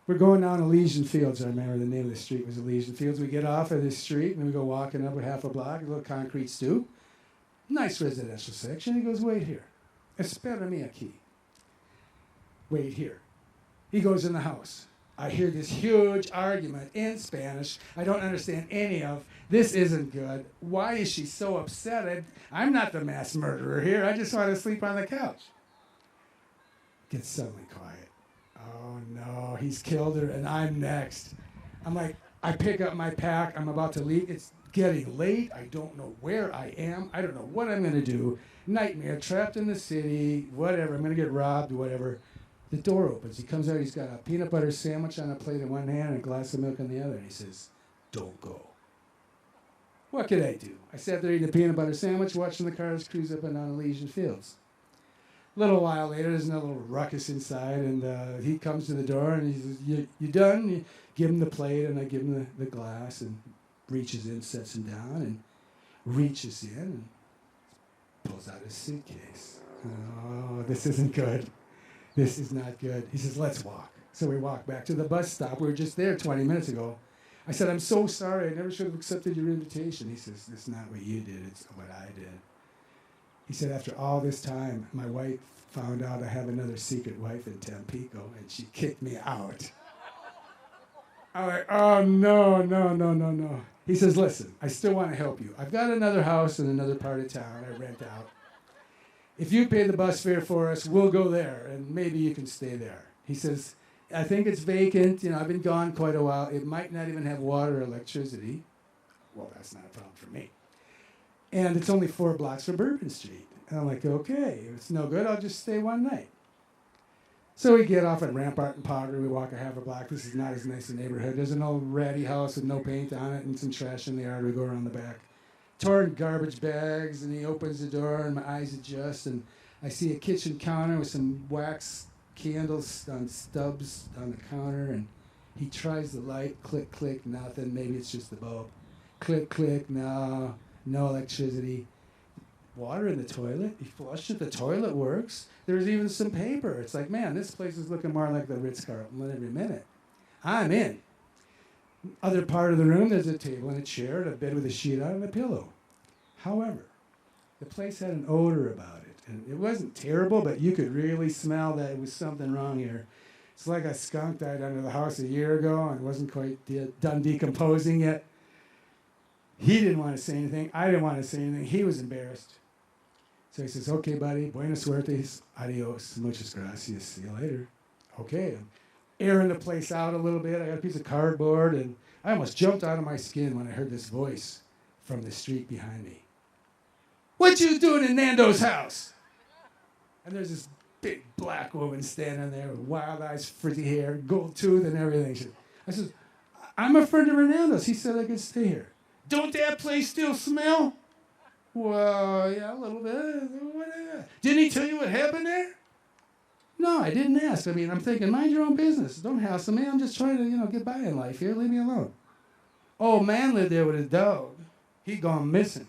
We're going down Elysian Fields. I remember the name of the street was Elysian Fields. We get off of this street, and we go walking up a half a block, a little concrete stoop. Nice residential section. He goes, wait here. Espérame aquí. Wait here. He goes in the house. I hear this huge argument in Spanish I don't understand any of. This isn't good. Why is she so upset? I'm not the mass murderer here. I just want to sleep on the couch. Gets suddenly quiet. Oh no, he's killed her and I'm next. I'm like, I pick up my pack. I'm about to leave. It's getting late. I don't know where I am. I don't know what I'm going to do. Nightmare, trapped in the city, whatever. I'm going to get robbed, whatever. The door opens. He comes out. He's got a peanut butter sandwich on a plate in one hand and a glass of milk in the other. And he says, "Don't go." What could I do? I sat there eating a peanut butter sandwich, watching the cars cruise up and down Elysian Fields. A little while later, there's another little ruckus inside, and he comes to the door, and he says, you done? You give him the plate, and I give him the glass, and reaches in, sets him down, and reaches in, and pulls out his suitcase. Oh, this isn't good. This is not good. He says, "Let's walk." So we walk back to the bus stop. We were just there 20 minutes ago. I said, "I'm so sorry. I never should have accepted your invitation." He says, "It's not what you did. It's what I did." He said, "After all this time, my wife found out I have another secret wife in Tampico, and she kicked me out." I'm like, "Oh, no, no, no, no, no." He says, "Listen, I still want to help you. I've got another house in another part of town I rent out. If you pay the bus fare for us, we'll go there, and maybe you can stay there." He says, "I think it's vacant. I've been gone quite a while. It might not even have water or electricity." Well, that's not a problem for me. "And it's only 4 blocks from Bourbon Street." And I'm like, "Okay, if it's no good, I'll just stay one night." So we get off at Rampart and Powder. We walk a half a block. This is not as nice a neighborhood. There's an old ratty house with no paint on it and some trash in the yard. We go around the back. Torn garbage bags, and he opens the door, and my eyes adjust, and I see a kitchen counter with some wax candles on stubs on the counter, and he tries the light. Click, click, nothing. Maybe it's just the bulb. Click, click, no electricity. Water in the toilet. He flushed it. The toilet works. There's even some paper. It's like, man, this place is looking more like the Ritz-Carlton every minute. I'm in. Other part of the room, there's a table and a chair and a bed with a sheet on and a pillow. However, the place had an odor about it. And it wasn't terrible, but you could really smell that it was something wrong here. It's like a skunk died under the house a year ago and wasn't quite done decomposing yet. He didn't want to say anything. I didn't want to say anything. He was embarrassed. So he says, "Okay, buddy, buenas suertes, adios, muchas gracias, see you later." Okay, I'm airing the place out a little bit. I got a piece of cardboard, and I almost jumped out of my skin when I heard this voice from the street behind me. "What you doing in Nando's house?" And there's this big black woman standing there with wild eyes, frizzy hair, gold tooth, and everything. I said, "I'm a friend of Hernando's. He said I could stay here." "Don't that place still smell?" "Well, yeah, a little bit. Didn't he tell you what happened there?" "No, I didn't ask. I mean, I'm thinking, mind your own business. Don't hassle me. I'm just trying to, get by in life here. Leave me alone." "Old man lived there with his dog. He gone missing.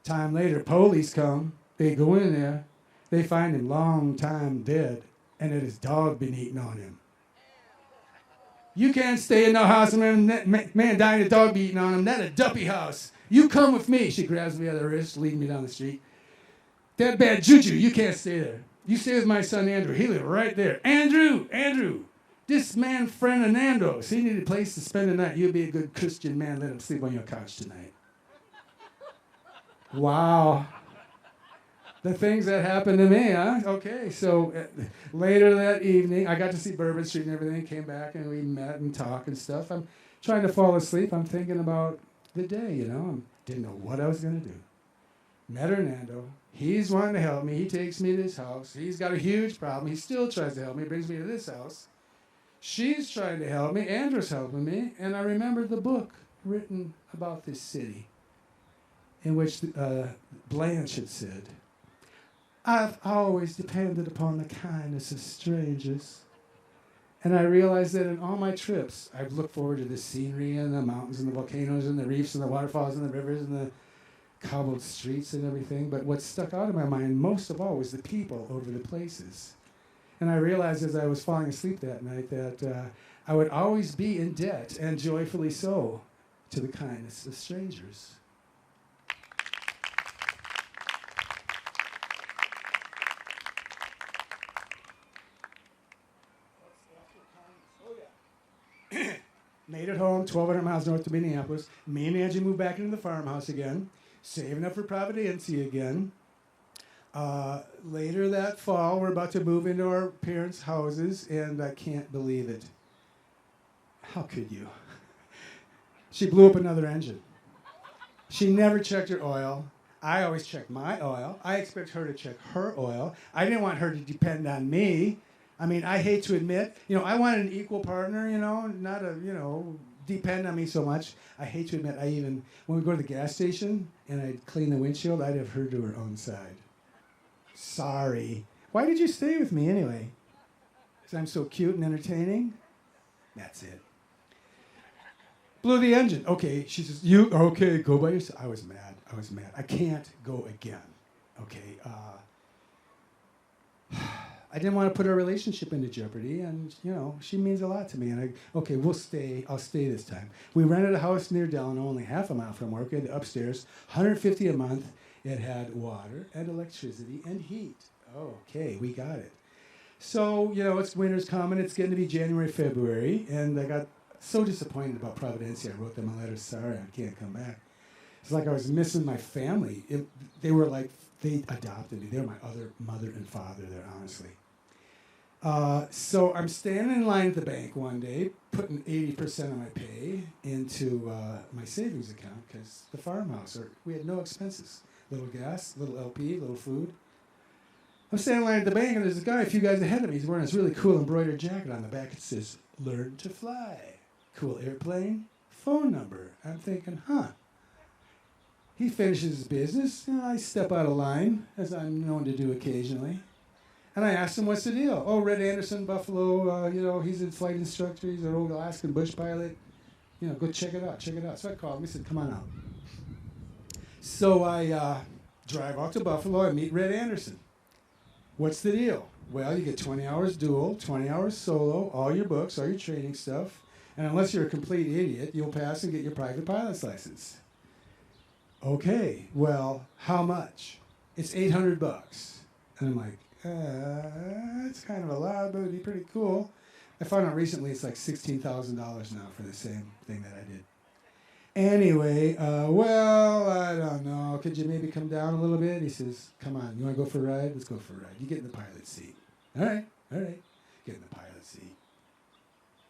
Time later, police come. They go in there. They find him long time dead, and that his dog been eating on him." "You can't stay in no house and man dying, the dog be eating on him. That a duppy house. You come with me." She grabs me by the wrist, leading me down the street. "That bad juju, you can't stay there. You stay with my son Andrew. He live right there." Andrew, this man friend of Nando's. He needed a place to spend the night. You be a good Christian man. Let him sleep on your couch tonight." Wow. The things that happened to me, huh? Okay, so later that evening, I got to see Bourbon Street and everything. Came back and we met and talked and stuff. I'm trying to fall asleep. I'm thinking about the day, I didn't know what I was going to do. Met Hernando. He's wanting to help me. He takes me to his house. He's got a huge problem. He still tries to help me. Brings me to this house. She's trying to help me. Andrew's helping me. And I remembered the book written about this city in which Blanche had said, "I've always depended upon the kindness of strangers." And I realized that in all my trips, I've looked forward to the scenery and the mountains and the volcanoes and the reefs and the waterfalls and the rivers and the cobbled streets and everything. But what stuck out of my mind most of all was the people over the places. And I realized as I was falling asleep that night that I would always be in debt, and joyfully so, to the kindness of strangers. Made it home, 1,200 miles north of Minneapolis. Me and Angie moved back into the farmhouse again, saving up for Providencia again. Later that fall, we're about to move into our parents' houses, and I can't believe it. How could you? She blew up another engine. She never checked her oil. I always check my oil. I expect her to check her oil. I didn't want her to depend on me. I mean, I hate to admit, I wanted an equal partner, not a, depend on me so much. I hate to admit, when we go to the gas station and I'd clean the windshield, I'd have her do her own side. Sorry. Why did you stay with me anyway? Because I'm so cute and entertaining? That's it. Blew the engine. Okay, she says, okay, go by yourself. I was mad. I can't go again. Okay, I didn't want to put our relationship into jeopardy, and, she means a lot to me. And I'll stay this time. We rented a house near Delano, only half a mile from work. We had the upstairs, $150 a month. It had water and electricity and heat. Okay, we got it. So, it's winter's coming. It's getting to be January, February, and I got so disappointed about Providencia. I wrote them a letter, sorry, I can't come back. It's like I was missing my family. They adopted me. They're my other mother and father there, honestly. So I'm standing in line at the bank one day, putting 80% of my pay into my savings account, because the farmhouse, we had no expenses. Little gas, little LP, little food. I'm standing in line at the bank, and there's a guy a few guys ahead of me. He's wearing this really cool embroidered jacket. On the back it says, "Learn to fly." Cool airplane, phone number. I'm thinking, He finishes his business, and I step out of line, as I'm known to do occasionally. And I asked him, what's the deal? Oh, Red Anderson, Buffalo, he's a flight instructor, he's an old Alaskan bush pilot. Go check it out. So I called him, he said, come on out. So I drive out to Buffalo, I meet Red Anderson. What's the deal? Well, you get 20 hours dual, 20 hours solo, all your books, all your training stuff. And unless you're a complete idiot, you'll pass and get your private pilot's license. Okay, well, how much? It's $800. And I'm like, it's kind of a lot, but it'd be pretty cool. I found out recently it's like $16,000 now for the same thing that I did. Anyway, I don't know. Could you maybe come down a little bit? He says, come on, you want to go for a ride? Let's go for a ride. You get in the pilot seat. All right. Get in the pilot seat.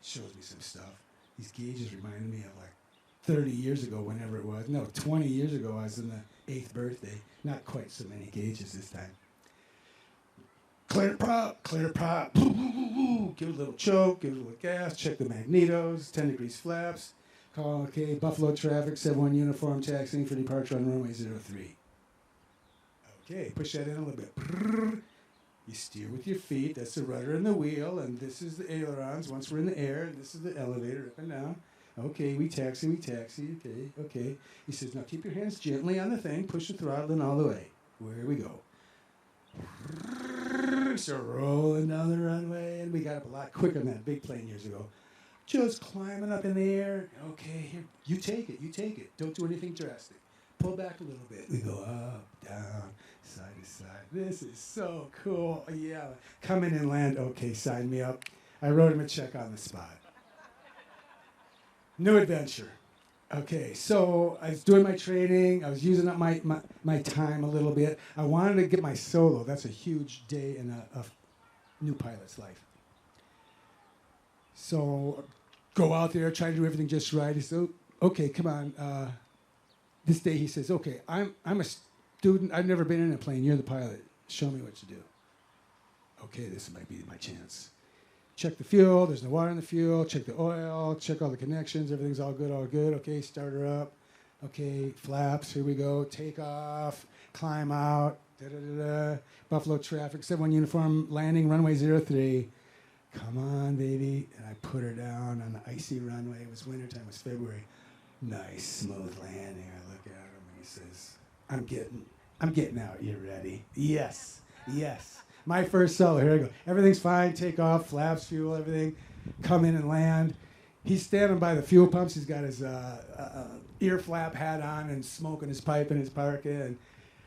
Shows me some stuff. These gauges reminded me of like 30 years ago, whenever it was. No, 20 years ago, I was in the 8th birthday. Not quite so many gauges this time. Clear prop. Give it a little choke, give it a little gas, check the magnetos, 10 degrees flaps. Call, okay, Buffalo traffic, 7-1 uniform taxiing for departure on runway 03. Okay, push that in a little bit. You steer with your feet, that's the rudder and the wheel, and this is the ailerons. Once we're in the air, this is the elevator up and down. Okay, we taxi, okay. He says, now keep your hands gently on the thing, push the throttle in all the way. Where we go. So rolling down the runway, and we got up a lot quicker than that big plane years ago. Just climbing up in the air. Okay, here, you take it. Don't do anything drastic. Pull back a little bit. We go up, down, side to side. This is so cool. Yeah, come in and land. Okay, sign me up. I wrote him a check on the spot. New adventure. Okay, so I was doing my training. I was using up my time a little bit. I wanted to get my solo. That's a huge day in a new pilot's life. So go out there, try to do everything just right. He said, okay, come on. This day he says, okay, I'm a student. I've never been in a plane. You're the pilot. Show me what to do. Okay, this might be my chance. Check the fuel. There's no water in the fuel. Check the oil. Check all the connections. Everything's all good. Okay, start her up. Okay, flaps. Here we go. Take off. Climb out. Buffalo traffic. 7-1 uniform. Landing runway 03. Come on, baby. And I put her down on the icy runway. It was wintertime. It was February. Nice, smooth landing. I look at him and he says, I'm getting out. You ready? Yes. My first solo. Here I go. Everything's fine. Take off. Flaps, fuel, everything. Come in and land. He's standing by the fuel pumps. He's got his ear flap hat on and smoking his pipe in his parka. And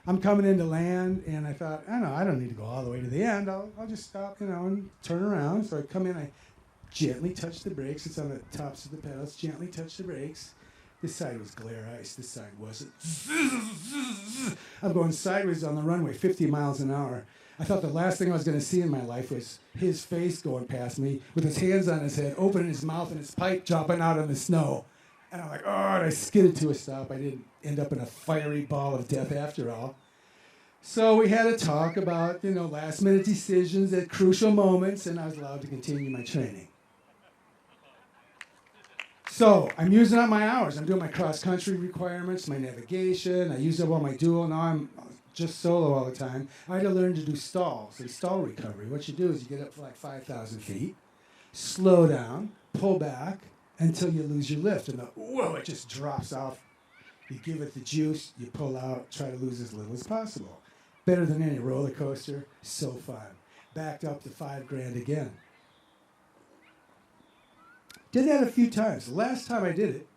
I'm coming in to land, and I thought, I don't need to go all the way to the end. I'll just stop, and turn around. So I come in. I gently touch the brakes. It's on the tops of the pedals. Gently touch the brakes. This side was glare ice. This side wasn't. I'm going sideways on the runway, 50 miles an hour. I thought the last thing I was going to see in my life was his face going past me with his hands on his head, opening his mouth and his pipe jumping out in the snow. And I'm like, oh, and I skidded to a stop. I didn't end up in a fiery ball of death after all. So we had a talk about, last minute decisions at crucial moments, and I was allowed to continue my training. So I'm using up my hours. I'm doing my cross-country requirements, my navigation. I use up all my dual. Now I'm just solo all the time. I had to learn to do stalls and stall recovery. What you do is you get up for like 5,000 feet, slow down, pull back until you lose your lift. And whoa, it just drops off. You give it the juice, you pull out, try to lose as little as possible. Better than any roller coaster, so fun. Backed up to $5,000 again. Did that a few times. The last time I did it,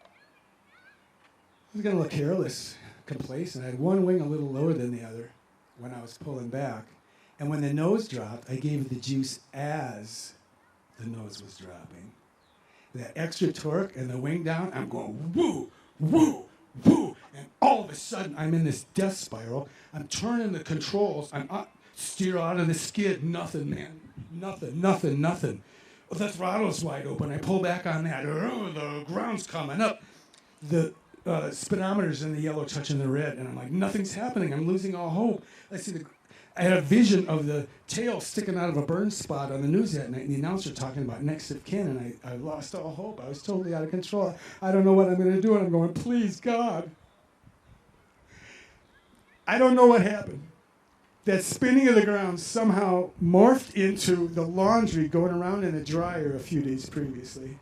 I was getting a little careless, complacent. I had one wing a little lower than the other when I was pulling back. And when the nose dropped, I gave it the juice as the nose was dropping. That extra torque and the wing down, I'm going woo, woo, woo. And all of a sudden, I'm in this death spiral. I'm turning the controls. I'm steer out of the skid. Nothing, man. Nothing. The throttle's wide open. I pull back on that. The ground's coming up. The speedometer's in the yellow touching the red. And I'm like, nothing's happening. I'm losing all hope. I had a vision of the tail sticking out of a burn spot on the news that night. And the announcer talking about next of kin. And I lost all hope. I was totally out of control. I don't know what I'm going to do. And I'm going, please, God. I don't know what happened. That spinning of the ground somehow morphed into the laundry going around in a dryer a few days previously.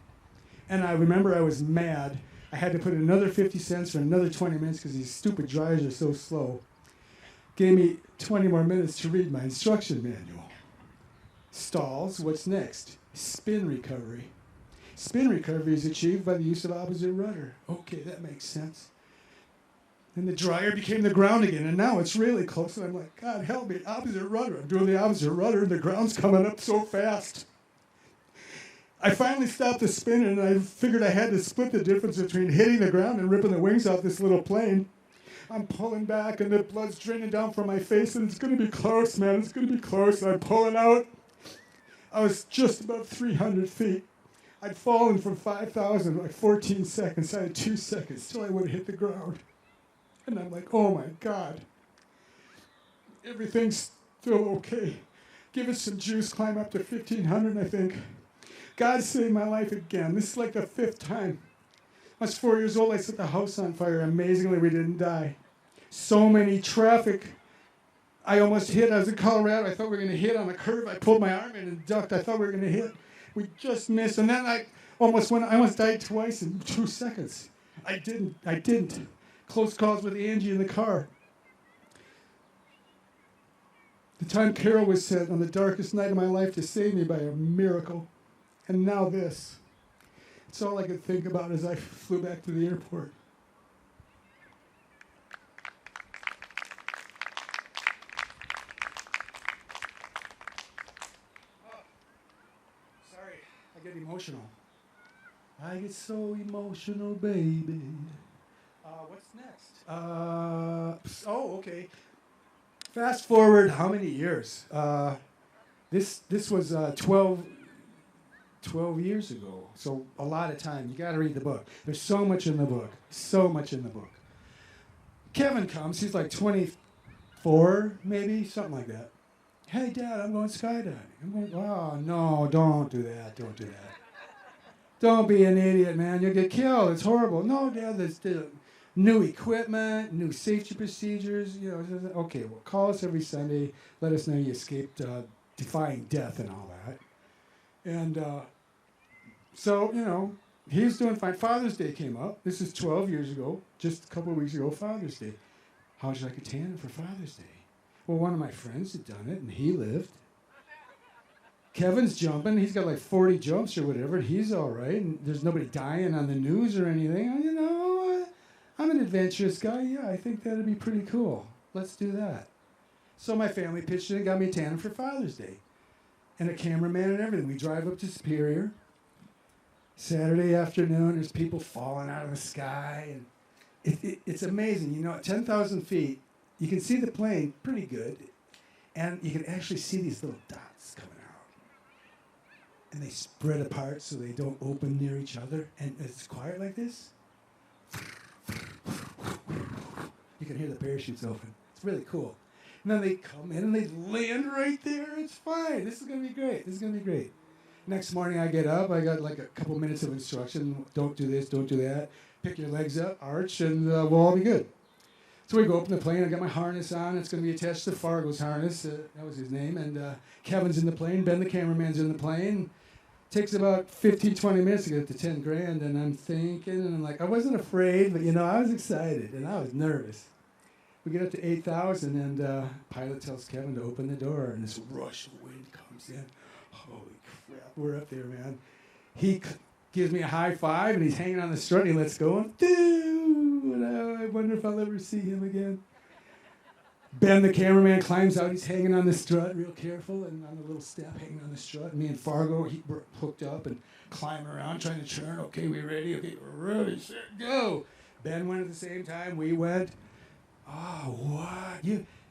And I remember I was mad. I had to put another 50 cents for another 20 minutes because these stupid dryers are so slow. Gave me 20 more minutes to read my instruction manual. Stalls, what's next? Spin recovery. Spin recovery is achieved by the use of opposite rudder. Okay, that makes sense. And the dryer became the ground again, and now it's really close. And I'm like, God, help me, opposite rudder. I'm doing the opposite rudder, and the ground's coming up so fast. I finally stopped the spin, and I figured I had to split the difference between hitting the ground and ripping the wings off this little plane. I'm pulling back, and the blood's draining down from my face, and it's going to be close, man. It's going to be close. And I'm pulling out. I was just about 300 feet. I'd fallen from 5,000 like 14 seconds. I had 2 seconds till I would have hit the ground. And I'm like, oh my God, everything's still okay. Give it some juice, climb up to 1,500, and I think, God saved my life again. This is like the 5th time. I was 4 years old, I set the house on fire. Amazingly, we didn't die. So many traffic. I almost hit. I was in Colorado. I thought we were going to hit on a curve. I pulled my arm in and ducked. I thought we were going to hit. We just missed. And then I almost died twice in 2 seconds. I didn't. Close calls with Angie in the car. The time Carol was sent on the darkest night of my life to save me by a miracle. And now this. It's all I could think about as I flew back to the airport. Sorry, I get emotional. I get so emotional, baby. What's next? Okay. Fast forward how many years? This was 12 years ago. So a lot of time. You got to read the book. There's so much in the book. Kevin comes. He's like 24, maybe, something like that. Hey, Dad, I'm going skydiving. I'm going, oh, no, don't do that. Don't be an idiot, man. You'll get killed. It's horrible. No, Dad, there's new equipment, new safety procedures. Okay, well, call us every Sunday. Let us know you escaped defying death and all that. And so, he was doing fine. Father's Day came up. This is 12 years ago, just a couple of weeks ago, Father's Day. How would you like a tandem for Father's Day? Well, one of my friends had done it, and he lived. Kevin's jumping. He's got like 40 jumps or whatever, and he's all right. And there's nobody dying on the news or anything. I'm an adventurous guy. Yeah, I think that'd be pretty cool. Let's do that. So my family pitched in and got me a tandem for Father's Day. And a cameraman and everything. We drive up to Superior. Saturday afternoon, there's people falling out of the sky. And it's amazing. At 10,000 feet, you can see the plane pretty good. And you can actually see these little dots coming out. and they spread apart so they don't open near each other. And it's quiet like this. You can hear the parachutes open. It's really cool. And then they come in and they land right there. It's fine. This is going to be great. This is going to be great. Next morning I get up. I got like a couple minutes of instruction. Don't do this. Don't do that. Pick your legs up, arch, and we'll all be good. So we go up in the plane. I got my harness on. It's going to be attached to Fargo's harness. That was his name. And Kevin's in the plane. Ben, the cameraman's in the plane. Takes about 15, 20 minutes to get to 10 grand. And I'm thinking, and I'm like, I wasn't afraid, but, I was excited. And I was nervous. We get up to 8,000, and pilot tells Kevin to open the door. And this rush of wind comes in. Holy crap, we're up there, man. He gives me a high five, and he's hanging on the strut, and he lets go. And I wonder if I'll ever see him again. Ben, the cameraman, climbs out. He's hanging on the strut, real careful, and on the little step hanging on the strut. Me and Fargo, we're hooked up and climb around, trying to churn. Okay, we ready? Okay, we're ready, set, go. Ben went at the same time. We went. Oh, what?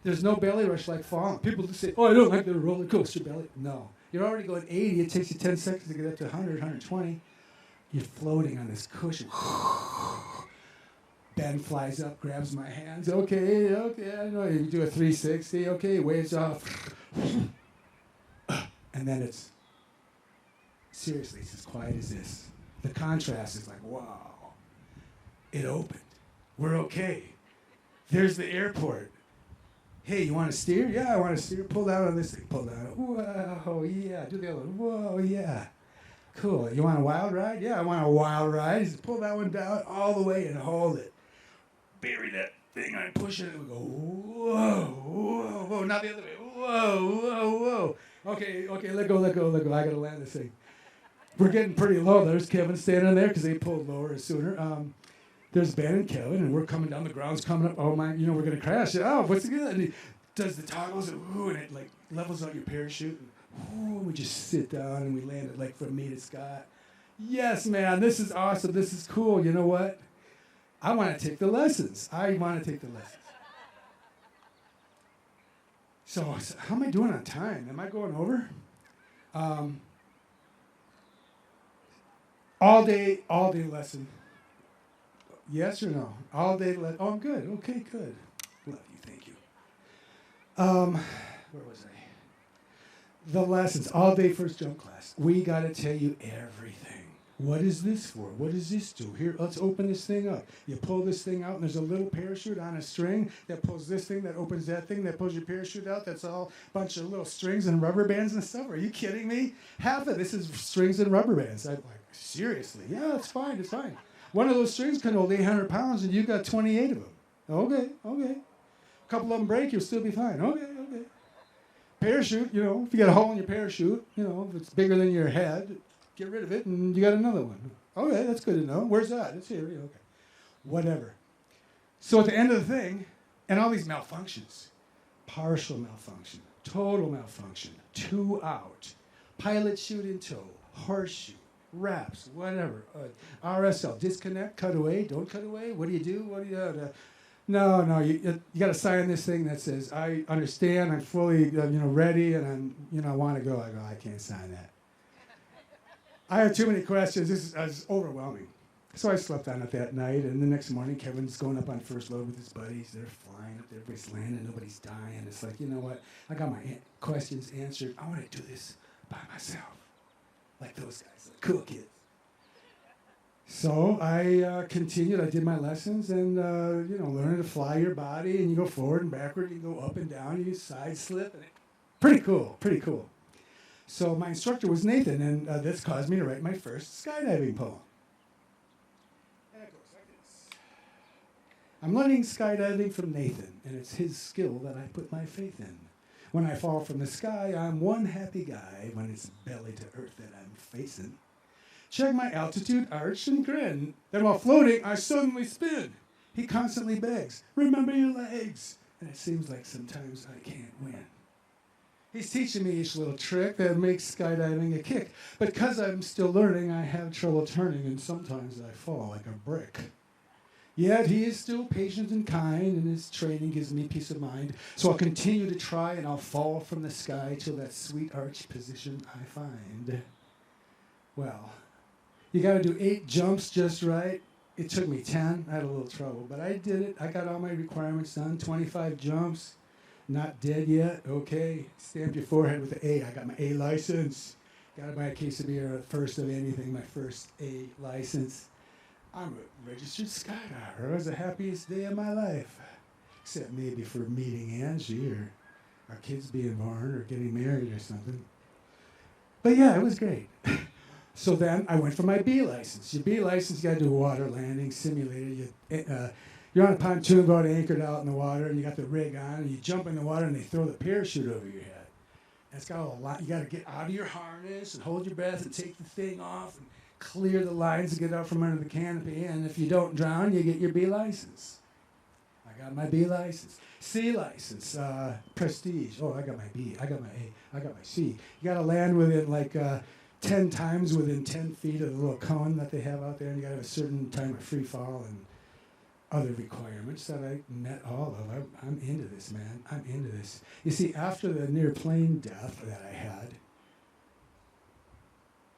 There's no belly rush like falling. People just say, oh, I don't like the roller coaster belly. No. You're already going 80. It takes you 10 seconds to get up to 100, 120. You're floating on this cushion. Ben flies up, grabs my hands. Okay, I know you do a 360. Okay, waves off. And then it's as quiet as this. The contrast is like, wow. It opened. We're okay. There's the airport. Hey, you want to steer? Yeah, I want to steer. Pull down on this thing. Pull down. Whoa, yeah. Do the other one. Whoa, yeah. Cool. You want a wild ride? Yeah, I want a wild ride. Just pull that one down all the way and hold it. Bury that thing on it, push it, and we go, whoa, whoa, whoa. Not the other way. Whoa, whoa, whoa. Okay, let go. I got to land this thing. We're getting pretty low. There's Kevin standing there because they pulled lower sooner. There's Ben and Kevin, and we're coming down. The ground's coming up. Oh, my, we're going to crash. Oh, what's it good? And he does the toggles, and it, like, levels out your parachute. And we just sit down, and we land it, like, from me to Scott. Yes, man, this is awesome. This is cool. You know what? I want to take the lessons. So how am I doing on time? Am I going over? All day lesson. Yes or no? All day lesson. Oh, I'm good. Okay, good. Love you. Thank you. Where was I? The lessons. All day first jump class. We got to tell you everything. What is this for? What does this do? Here, let's open this thing up. You pull this thing out, and there's a little parachute on a string that pulls this thing, that opens that thing, that pulls your parachute out. That's all a bunch of little strings and rubber bands and stuff. Are you kidding me? Half of this is strings and rubber bands. I'm like, seriously? Yeah, it's fine. One of those strings can hold 800 pounds, and you got 28 of them. Okay. A couple of them break, you'll still be fine. Okay. Parachute, if you got a hole in your parachute, if it's bigger than your head, get rid of it, and you got another one. Okay, that's good to know. Where's that? It's here. Okay. Whatever. So at the end of the thing, and all these malfunctions, partial malfunction, total malfunction, 2 out, pilot chute in tow, horseshoe, wraps, whatever, RSL, disconnect, cut away, don't cut away, what do you do? No, you got to sign this thing that says, I understand, I'm fully ready, and I want to go. I go, I can't sign that. I had too many questions. This was overwhelming. So I slept on it that night, and the next morning, Kevin's going up on first load with his buddies. They're flying up there, everybody's landing, nobody's dying. It's like, you know what? I got my questions answered. I want to do this by myself, like those guys, like cool kids. So I continued. I did my lessons, and learning to fly your body, and you go forward and backward, you go up and down, you side slip, and pretty cool. So my instructor was Nathan, and this caused me to write my first skydiving poem. And it goes like this. I'm learning skydiving from Nathan, and it's his skill that I put my faith in. When I fall from the sky, I'm one happy guy. When it's belly to earth that I'm facing, check my altitude, arch, and grin. Then while floating, I suddenly spin. He constantly begs, remember your legs. And it seems like sometimes I can't win. He's teaching me each little trick that makes skydiving a kick. But because I'm still learning, I have trouble turning, and sometimes I fall like a brick. Yet he is still patient and kind, and his training gives me peace of mind. So I'll continue to try, and I'll fall from the sky till that sweet arch position I find. Well, you got to do 8 jumps just right. It took me 10. I had a little trouble, but I did it. I got all my requirements done. 25 jumps. Not dead yet. Okay. Stamp your forehead with the A. I got my A license. Got to buy a case of beer first of anything. My first A license. I'm a registered skydiver. It was the happiest day of my life. Except maybe for meeting Angie or our kids being born or getting married or something. But yeah, it was great. So then I went for my B license. Your B license, you got to do a water landing simulator. You're on a pontoon boat anchored out in the water, and you got the rig on, and you jump in the water, and they throw the parachute over your head. And it's got a lot. You got to get out of your harness and hold your breath and take the thing off and clear the lines and get out from under the canopy. And if you don't drown, you get your B license. I got my B license. C license, prestige. Oh, I got my B. I got my A. I got my C. You got to land within 10 times within 10 feet of the little cone that they have out there, and you got to have a certain time of free fall and other requirements that I met all of. I'm into this, man. I'm into this. You see, after the near plane death that I had,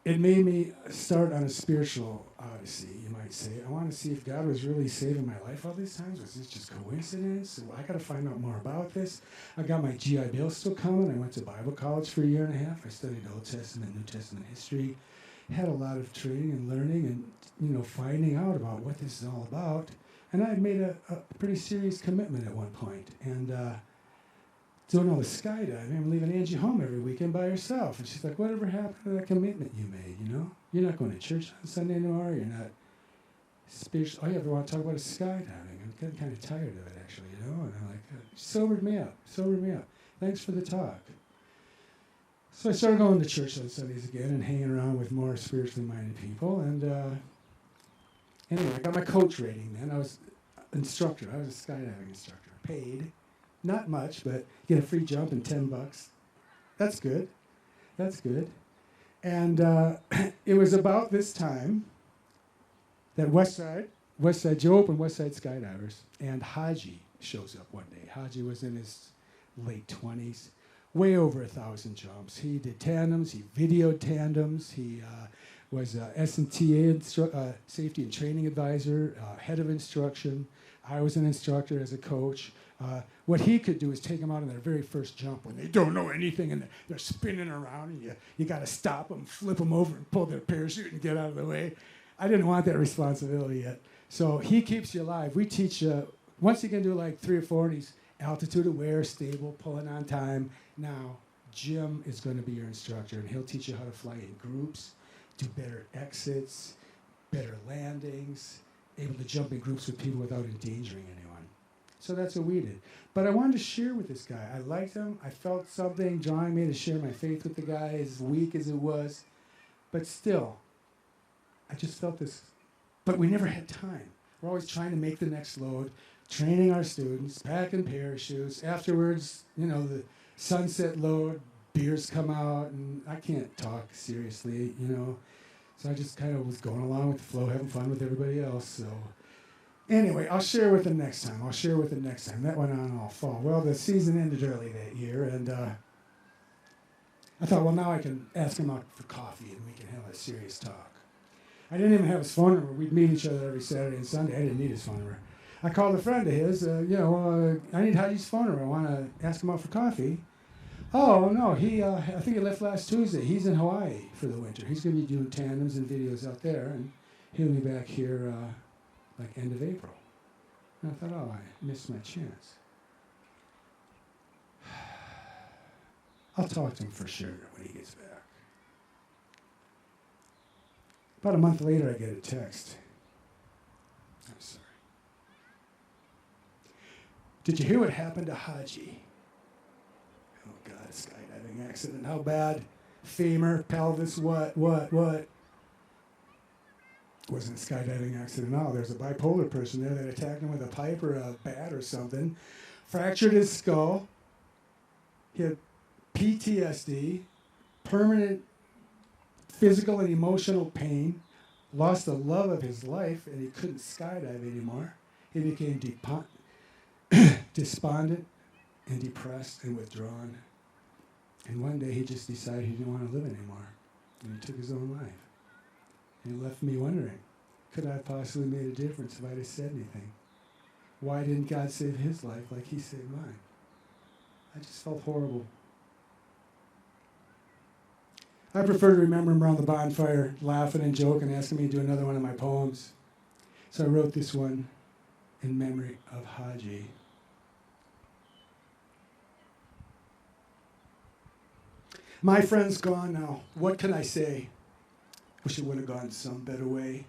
it made me start on a spiritual odyssey, you might say. I want to see if God was really saving my life all these times. Was this just coincidence? Well, I got to find out more about this. I got my GI Bill still coming. I went to Bible college for a year and a half. I studied Old Testament, New Testament history. Had a lot of training and learning and, finding out about what this is all about. And I made a pretty serious commitment at one point. And doing all the skydiving, I'm leaving Angie home every weekend by herself. And she's like, whatever happened to that commitment you made, You're not going to church on Sunday anymore. You're not spiritual. Oh, you ever want to talk about skydiving? I'm getting kind of tired of it, actually, And I'm like, sobered me up. Thanks for the talk. So I started going to church on Sundays again and hanging around with more spiritually minded people. And anyway, I got my coach rating then. I was instructor. I was a skydiving instructor. Paid. Not much, but get a free jump and $10. That's good. And it was about this time that Westside Joe opened Westside Skydivers, and Haji shows up one day. Haji was in his late 20s, way over 1,000 jumps. He did tandems. He videoed tandems. He was SMTA safety and training advisor, head of instruction. I was an instructor as a coach. What he could do is take them out on their very first jump when they don't know anything and they're spinning around, and you got to stop them, flip them over, and pull their parachute and get out of the way. I didn't want that responsibility yet. So he keeps you alive. We teach, once you can do like 3 or 4, and he's altitude aware, stable, pulling on time. Now, Jim is going to be your instructor, and he'll teach you how to fly in groups, do better exits, better landings, able to jump in groups with people without endangering anyone. So that's what we did. But I wanted to share with this guy. I liked him. I felt something drawing me to share my faith with the guy, as weak as it was. But still, I just felt this. But we never had time. We're always trying to make the next load, training our students, packing parachutes. Afterwards, the sunset load, beers come out, and I can't talk seriously, So I just kind of was going along with the flow, having fun with everybody else. So anyway, I'll share with them next time. That went on all fall. Well, the season ended early that year, and I thought, well, now I can ask him out for coffee, and we can have a serious talk. I didn't even have his phone number. We'd meet each other every Saturday and Sunday. I didn't need his phone number. I called a friend of his. I need Haji's phone number. I want to ask him out for coffee. Oh, no, I think he left last Tuesday. He's in Hawaii for the winter. He's going to be doing tandems and videos out there, and he'll be back here end of April. And I thought, I missed my chance. I'll talk to him for sure when he gets back. About a month later, I get a text. I'm sorry. Did you hear what happened to Haji? Oh, God, skydiving accident. How bad? Femur, pelvis, what? Wasn't a skydiving accident. No, there's a bipolar person there that attacked him with a pipe or a bat or something. Fractured his skull. He had PTSD, permanent physical and emotional pain, lost the love of his life, and he couldn't skydive anymore. He became despondent and depressed and withdrawn. And one day he just decided he didn't want to live anymore, and he took his own life. And it left me wondering, could I have possibly made a difference if I'd have said anything? Why didn't God save his life like he saved mine? I just felt horrible. I prefer to remember him around the bonfire, laughing and joking, asking me to do another one of my poems. So I wrote this one in memory of Haji. My friend's gone now. What can I say? Wish it would have gone some better way.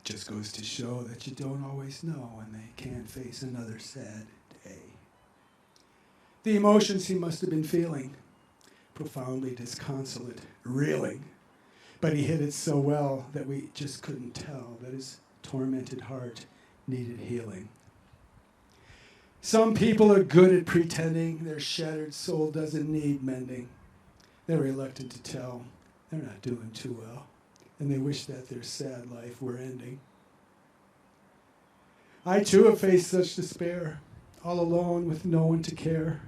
Just goes to show that you don't always know when they can't face another sad day. The emotions he must have been feeling, profoundly disconsolate, reeling. But he hid it so well that we just couldn't tell that his tormented heart needed healing. Some people are good at pretending their shattered soul doesn't need mending. They're reluctant to tell they're not doing too well, and they wish that their sad life were ending. I too have faced such despair, all alone with no one to care.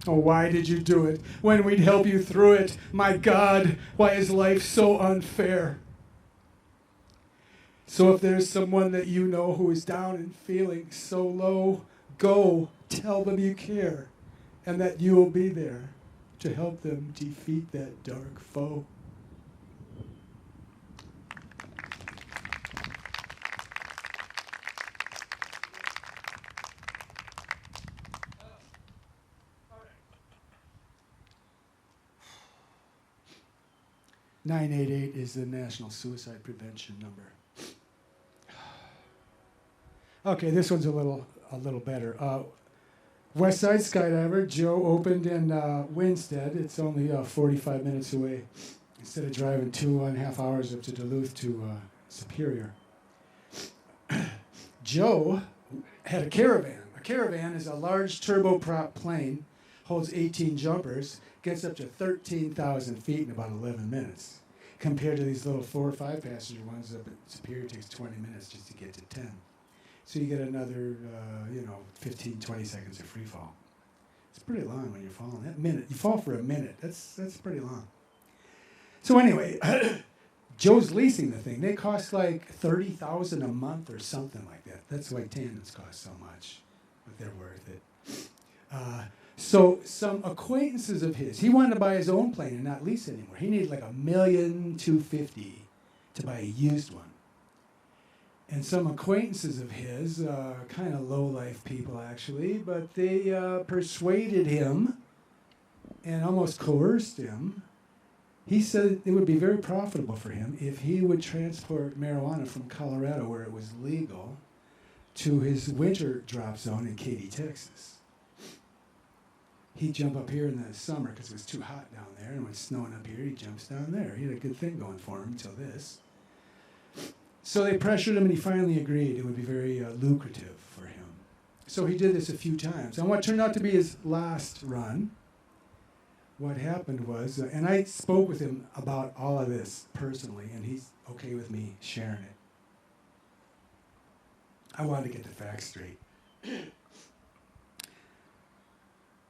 Oh, why did you do it when we'd help you through it? My God, why is life so unfair? So if there's someone that you know who is down and feeling so low, go tell them you care and that you will be there to help them defeat that dark foe. (988) is the National Suicide Prevention number. Okay, this one's a little better. West Side Skydiver, Joe opened in Winstead. It's only 45 minutes away. Instead of driving 2.5 hours up to Duluth to Superior. Joe had a caravan. A caravan is a large turboprop plane, holds 18 jumpers, gets up to 13,000 feet in about 11 minutes. Compared to these little 4 or 5 passenger ones up at Superior, it takes 20 minutes just to get to 10. So you get another, 15, 20 seconds of free fall. It's pretty long when you're falling. That minute, you fall for a minute. That's pretty long. So anyway, Joe's leasing the thing. They cost like $30,000 a month or something like that. That's why tandems cost so much, but they're worth it. So some acquaintances of his, he wanted to buy his own plane and not lease anymore. He needed like $1,250,000 to buy a used one. And some acquaintances of his, kind of low-life people actually, but they persuaded him and almost coerced him. He said it would be very profitable for him if he would transport marijuana from Colorado, where it was legal, to his winter drop zone in Katy, Texas. He'd jump up here in the summer because it was too hot down there, and when it's snowing up here, he jumps down there. He had a good thing going for him until this. So they pressured him, and he finally agreed. It would be very lucrative for him. So he did this a few times. And what turned out to be his last run, what happened was, and I spoke with him about all of this personally, and he's okay with me sharing it. I wanted to get the facts straight.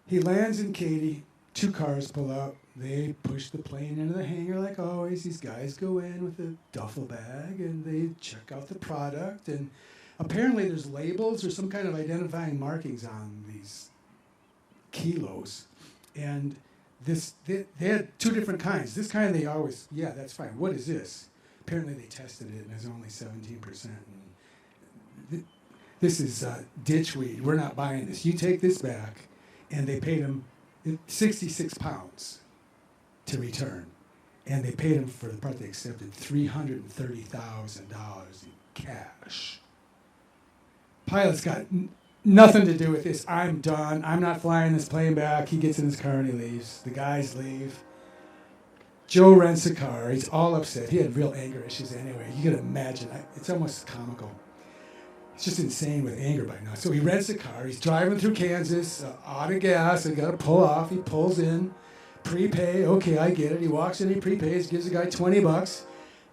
He lands in Katy. 2 cars pull up. They push the plane into the hangar like always. These guys go in with a duffel bag and they check out the product. And apparently there's labels or some kind of identifying markings on these kilos. And they had 2 different kinds. This kind they always, yeah, that's fine. What is this? Apparently they tested it and it's only 17%. And this is ditchweed. We're not buying this. You take this back. And they paid him 66 pounds to return. And they paid him for the part they accepted $330,000 in cash. Pilot's got nothing to do with this. I'm done. I'm not flying this plane back. He gets in his car and he leaves. The guys leave. Joe rents a car. He's all upset. He had real anger issues anyway. You can imagine. It's almost comical. It's just insane with anger by now. So he rents a car. He's driving through Kansas, out of gas. I got to pull off. He pulls in, prepay. Okay, I get it. He walks in, he prepays, gives the guy $20,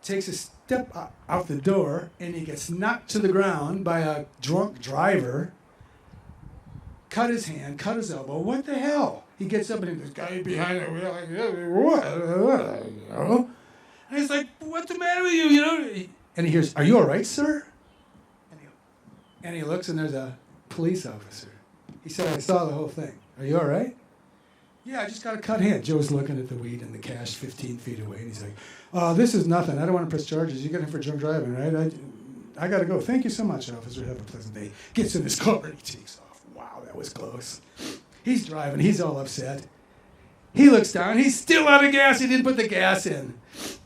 takes a step out the door, and he gets knocked to the ground by a drunk driver. Cut his hand, cut his elbow. What the hell? He gets up and this guy behind the wheel like, what? And he's like, what's the matter with you, you know? And he hears, are you all right, sir? And he looks, and there's a police officer. He said, I saw the whole thing. Are you all right? Yeah, I just got a cut hand. Joe's looking at the weed and the cash 15 feet away, and he's like, this is nothing. I don't want to press charges. You got him for drunk driving, right? I got to go. Thank you so much, officer. Have a pleasant day. Gets in his car, and he takes off. Wow, that was close. He's driving. He's all upset. He looks down. He's still out of gas. He didn't put the gas in.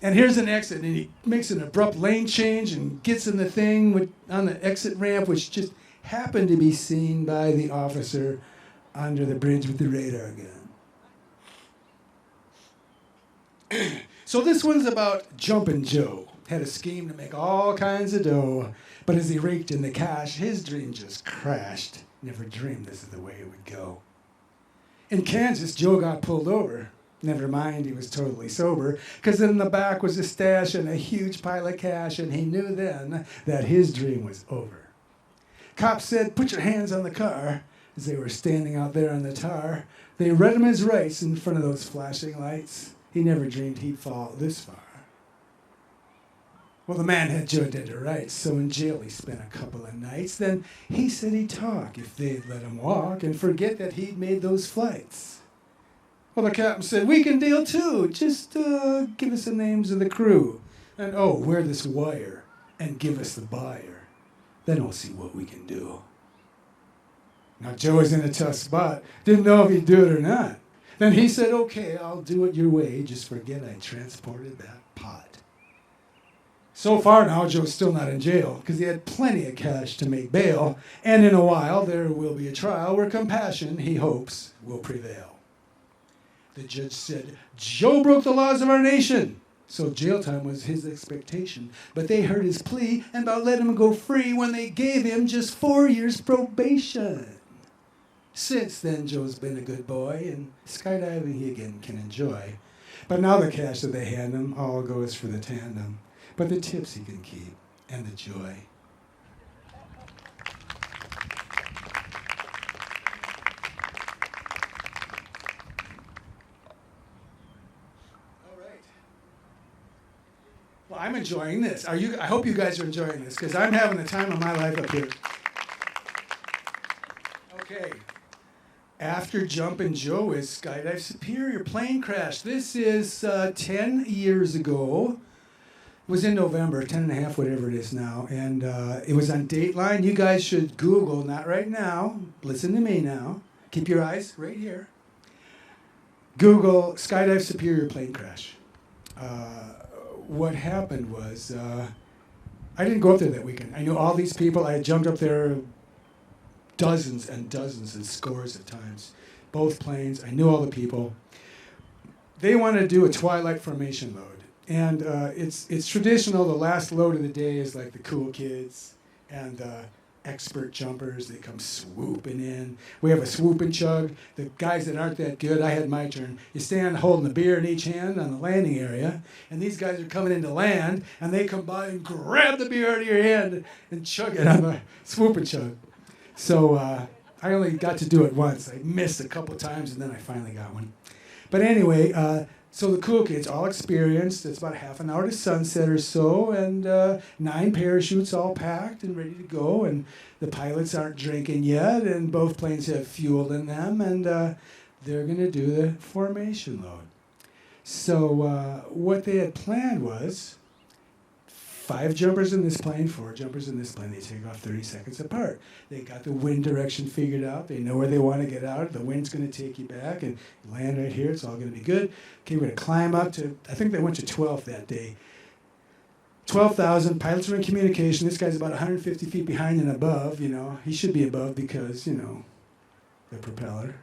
And here's an exit, and he makes an abrupt lane change and gets in the thing on the exit ramp, which just happened to be seen by the officer under the bridge with the radar gun. So this one's about Jumpin' Joe. Had a scheme to make all kinds of dough, but as he raked in the cash, his dream just crashed. Never dreamed this is the way it would go. In Kansas, Joe got pulled over. Never mind, he was totally sober, because in the back was a stash and a huge pile of cash, and he knew then that his dream was over. Cops said, put your hands on the car. As they were standing out there on the tar, they read him his rights in front of those flashing lights. He never dreamed he'd fall this far. Well, the man had Joe dead to rights, so in jail he spent a couple of nights. Then he said he'd talk if they'd let him walk and forget that he'd made those flights. Well, the captain said, we can deal too. Just give us the names of the crew. And wear this wire and give us the buyer. Then we'll see what we can do. Now, Joe was in a tough spot. Didn't know if he'd do it or not. Then he said, okay, I'll do it your way. Just forget I transported that pot. So far now, Joe's still not in jail because he had plenty of cash to make bail. And in a while, there will be a trial where compassion, he hopes, will prevail. The judge said, Joe broke the laws of our nation. So jail time was his expectation. But they heard his plea and about let him go free when they gave him just 4 years probation. Since then, Joe's been a good boy, and skydiving he again can enjoy. But now the cash that they hand him all goes for the tandem. But the tips he can keep, and the joy. All right. Well, I'm enjoying this. I hope you guys are enjoying this, because I'm having the time of my life up here. Okay. After Jumpin' Joe is Skydive Superior plane crash. This is 10 years ago. It was in November, 10 and a half, whatever it is now. And it was on Dateline. You guys should Google, not right now. Listen to me now. Keep your eyes right here. Google Skydive Superior plane crash. What happened was, I didn't go up there that weekend. I knew all these people. I had jumped up there dozens and dozens and scores of times. Both planes. I knew all the people. They wanted to do a twilight formation load. And it's traditional. The last load of the day is like the cool kids and the expert jumpers. They come swooping in. We have a swoop and chug. The guys that aren't that good, I had my turn. You stand holding the beer in each hand on the landing area, and these guys are coming in to land, and they come by and grab the beer out of your hand and chug it on the swoop and chug. So I only got to do it once. I missed a couple times, and then I finally got one. But anyway, so the cool kids, all experienced. It's about half an hour to sunset or so, and 9 parachutes all packed and ready to go. And the pilots aren't drinking yet, and both planes have fuel in them, and they're going to do the formation load. So what they had planned was 5 jumpers in this plane, 4 jumpers in this plane. They take off 30 seconds apart. They got the wind direction figured out. They know where they want to get out. The wind's going to take you back and land right here. It's all going to be good. Okay, we're going to climb up to, I think they went to 12 that day. 12,000. Pilots are in communication. This guy's about 150 feet behind and above. You know, he should be above because, you know, the propeller.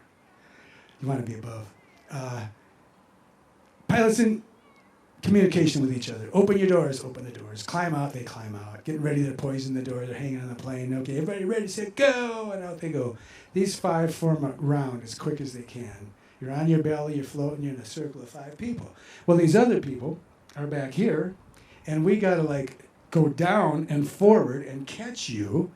You want to be above. Pilots in communication with each other. Open your doors, open the doors. Climb out, they climb out. Getting ready to poison the door, they're hanging on the plane. Okay, everybody ready, set, go! And out they go. These 5 form a round as quick as they can. You're on your belly, you're floating, you're in a circle of 5 people. Well, these other people are back here, and we gotta like go down and forward and catch you,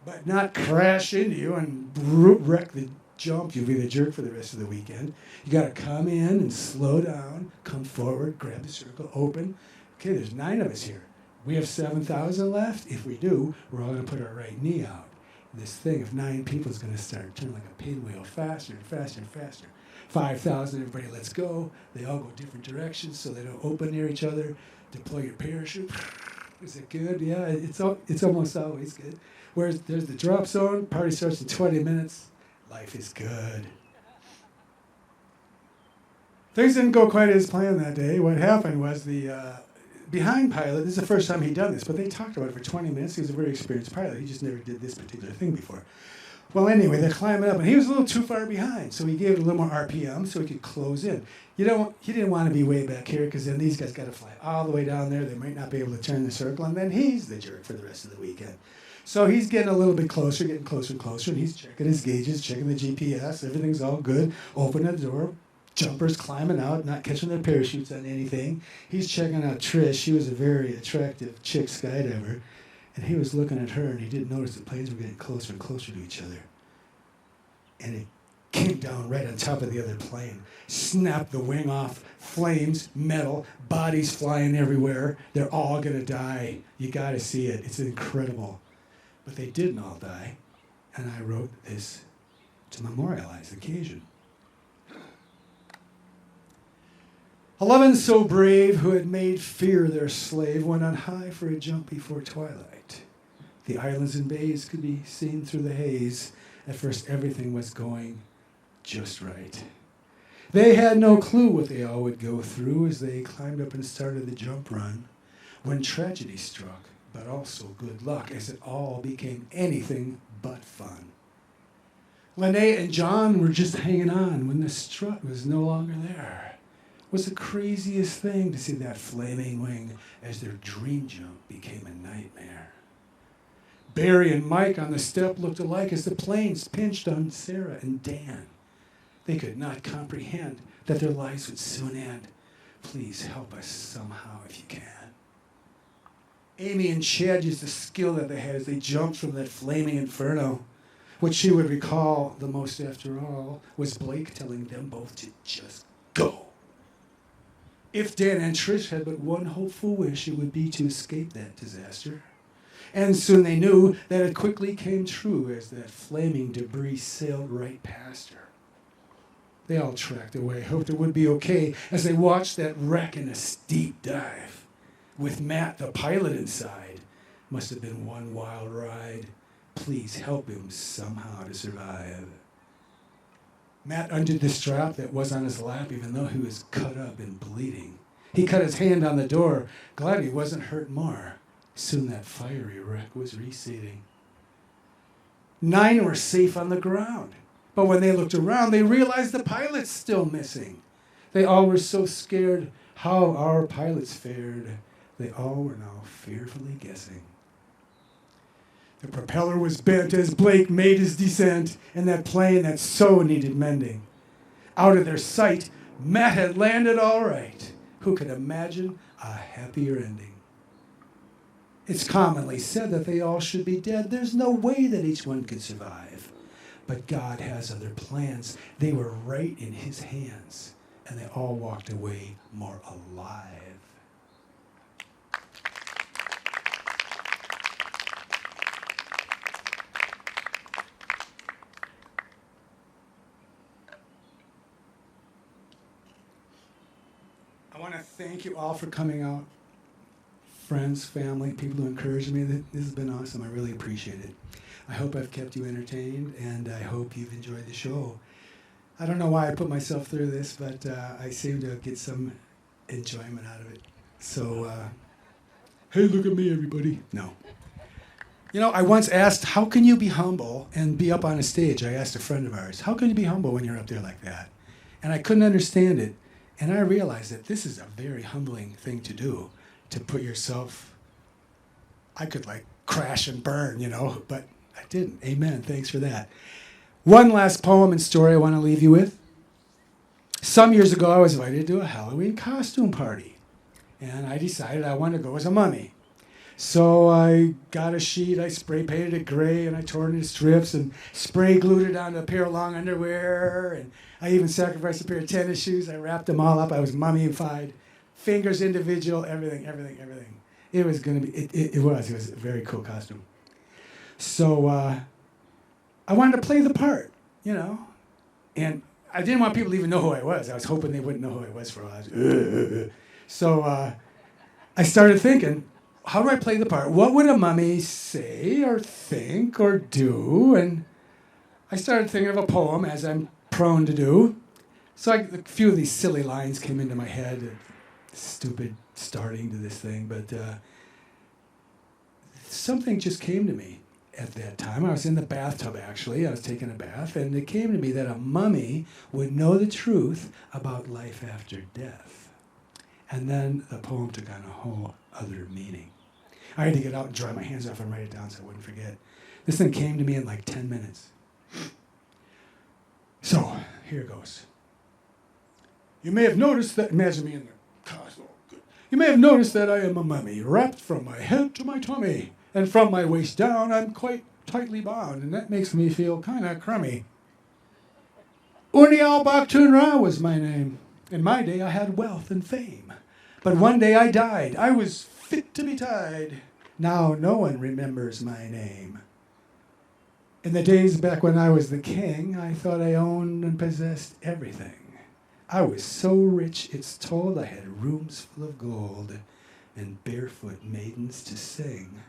but not crash into you and wreck the jump. You'll be the jerk for the rest of the weekend. You got to come in and slow down, come forward, grab the circle, open, okay, there's 9 of us here. We have 7,000 left. If we do, we're all going to put our right knee out. This thing of 9 people is going to start turning like a pinwheel, faster and faster and faster. 5,000, everybody, let's go. They all go different directions so they don't open near each other. Deploy your parachute. Is it good? Yeah, it's almost always good. Whereas there's the drop zone. Party starts in 20 minutes. Life is good. Things didn't go quite as planned that day. What happened was the behind pilot, this is the first time he'd done this, but they talked about it for 20 minutes. He was a very experienced pilot. He just never did this particular thing before. Well, anyway, they're climbing up, and he was a little too far behind, so he gave it a little more RPM so he could close in. He didn't want to be way back here, because then these guys got to fly all the way down there. They might not be able to turn the circle, and then he's the jerk for the rest of the weekend. So he's getting a little bit closer, getting closer and closer, and he's checking his gauges, checking the GPS. Everything's all good. Open the door. Jumpers climbing out, not catching their parachutes on anything. He's checking out Trish. She was a very attractive chick skydiver. And he was looking at her, and he didn't notice the planes were getting closer and closer to each other. And it came down right on top of the other plane, snapped the wing off, flames, metal, bodies flying everywhere. They're all going to die. You got to see it. It's incredible. But they didn't all die. And I wrote this to memorialize the occasion. 11 so brave who had made fear their slave went on high for a jump before twilight. The islands and bays could be seen through the haze. At first everything was going just right. They had no clue what they all would go through as they climbed up and started the jump run when tragedy struck, but also good luck as it all became anything but fun. Lene and John were just hanging on when the strut was no longer there. It was the craziest thing to see that flaming wing as their dream jump became a nightmare. Barry and Mike on the step looked alike as the planes pinched on Sarah and Dan. They could not comprehend that their lives would soon end. Please help us somehow if you can. Amy and Chad used the skill that they had as they jumped from that flaming inferno. What she would recall the most after all was Blake telling them both to just go. If Dan and Trish had but one hopeful wish, it would be to escape that disaster. And soon they knew that it quickly came true as that flaming debris sailed right past her. They all tracked away, hoped it would be okay as they watched that wreck in a steep dive. With Matt, the pilot, inside. Must have been one wild ride. Please help him somehow to survive. Matt undid the strap that was on his lap, even though he was cut up and bleeding. He cut his hand on the door, glad he wasn't hurt more. Soon that fiery wreck was receding. 9 were safe on the ground, but when they looked around, they realized the pilot's still missing. They all were so scared how our pilots fared. They all were now fearfully guessing. The propeller was bent as Blake made his descent in that plane that so needed mending. Out of their sight, Matt had landed all right. Who could imagine a happier ending? It's commonly said that they all should be dead. There's no way that each one could survive. But God has other plans. They were right in his hands, and they all walked away more alive. I want to thank you all for coming out. Friends, family, people who encouraged me. This has been awesome. I really appreciate it. I hope I've kept you entertained, and I hope you've enjoyed the show. I don't know why I put myself through this, but I seem to get some enjoyment out of it. So, hey, look at me, everybody. No. You know, I once asked, how can you be humble and be up on a stage? I asked a friend of ours, how can you be humble when you're up there like that? And I couldn't understand it. And I realized that this is a very humbling thing to do, to put yourself, I could like crash and burn, but I didn't. Amen. Thanks for that. One last poem and story I want to leave you with. Some years ago, I was invited to a Halloween costume party, and I decided I wanted to go as a mummy. So I got a sheet, I spray painted it gray, and I tore it into strips and spray glued it onto a pair of long underwear, and I even sacrificed a pair of tennis shoes. I wrapped them all up. I was mummified. fingers individual, everything. It was going to be, it was a very cool costume. So I wanted to play the part, you know, and I didn't want people to even know who I was. I was hoping they wouldn't know who I was for a while. So I started thinking, how do I play the part? What would a mummy say or think or do? And I started thinking of a poem, as I'm prone to do. So a few of these silly lines came into my head. Stupid starting to this thing, but something just came to me at that time. I was in the bathtub, actually. I was taking a bath, and it came to me that a mummy would know the truth about life after death. And then the poem took on a whole other meaning. I had to get out and dry my hands off and write it down so I wouldn't forget. This thing came to me in like 10 minutes. So, here goes. You may have noticed that, imagine me in the castle. You may have noticed that I am a mummy, wrapped from my head to my tummy, and from my waist down I'm quite tightly bound, and that makes me feel kind of crummy. Unial Baktun Ra was my name. In my day I had wealth and fame, but one day I died. I was fit to be tied. Now no one remembers my name. In the days back when I was the king, I thought I owned and possessed everything. I was so rich, it's told, I had rooms full of gold and barefoot maidens to sing.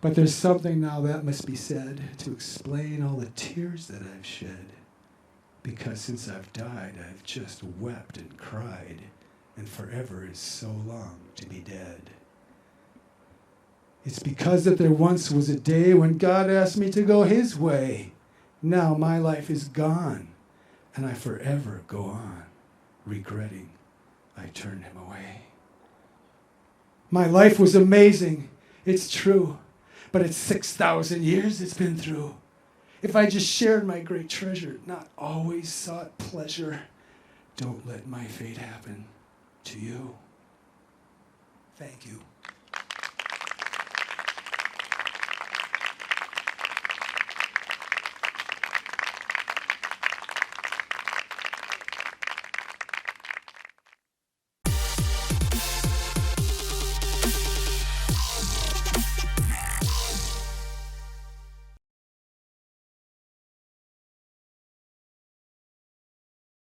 But there's something now that must be said to explain all the tears that I've shed. Because since I've died, I've just wept and cried, and forever is so long to be dead. It's because that there once was a day when God asked me to go his way. Now my life is gone, and I forever go on, regretting I turned him away. My life was amazing, it's true, but it's 6,000 years it's been through. If I just shared my great treasure, not always sought pleasure, don't let my fate happen to you. Thank you.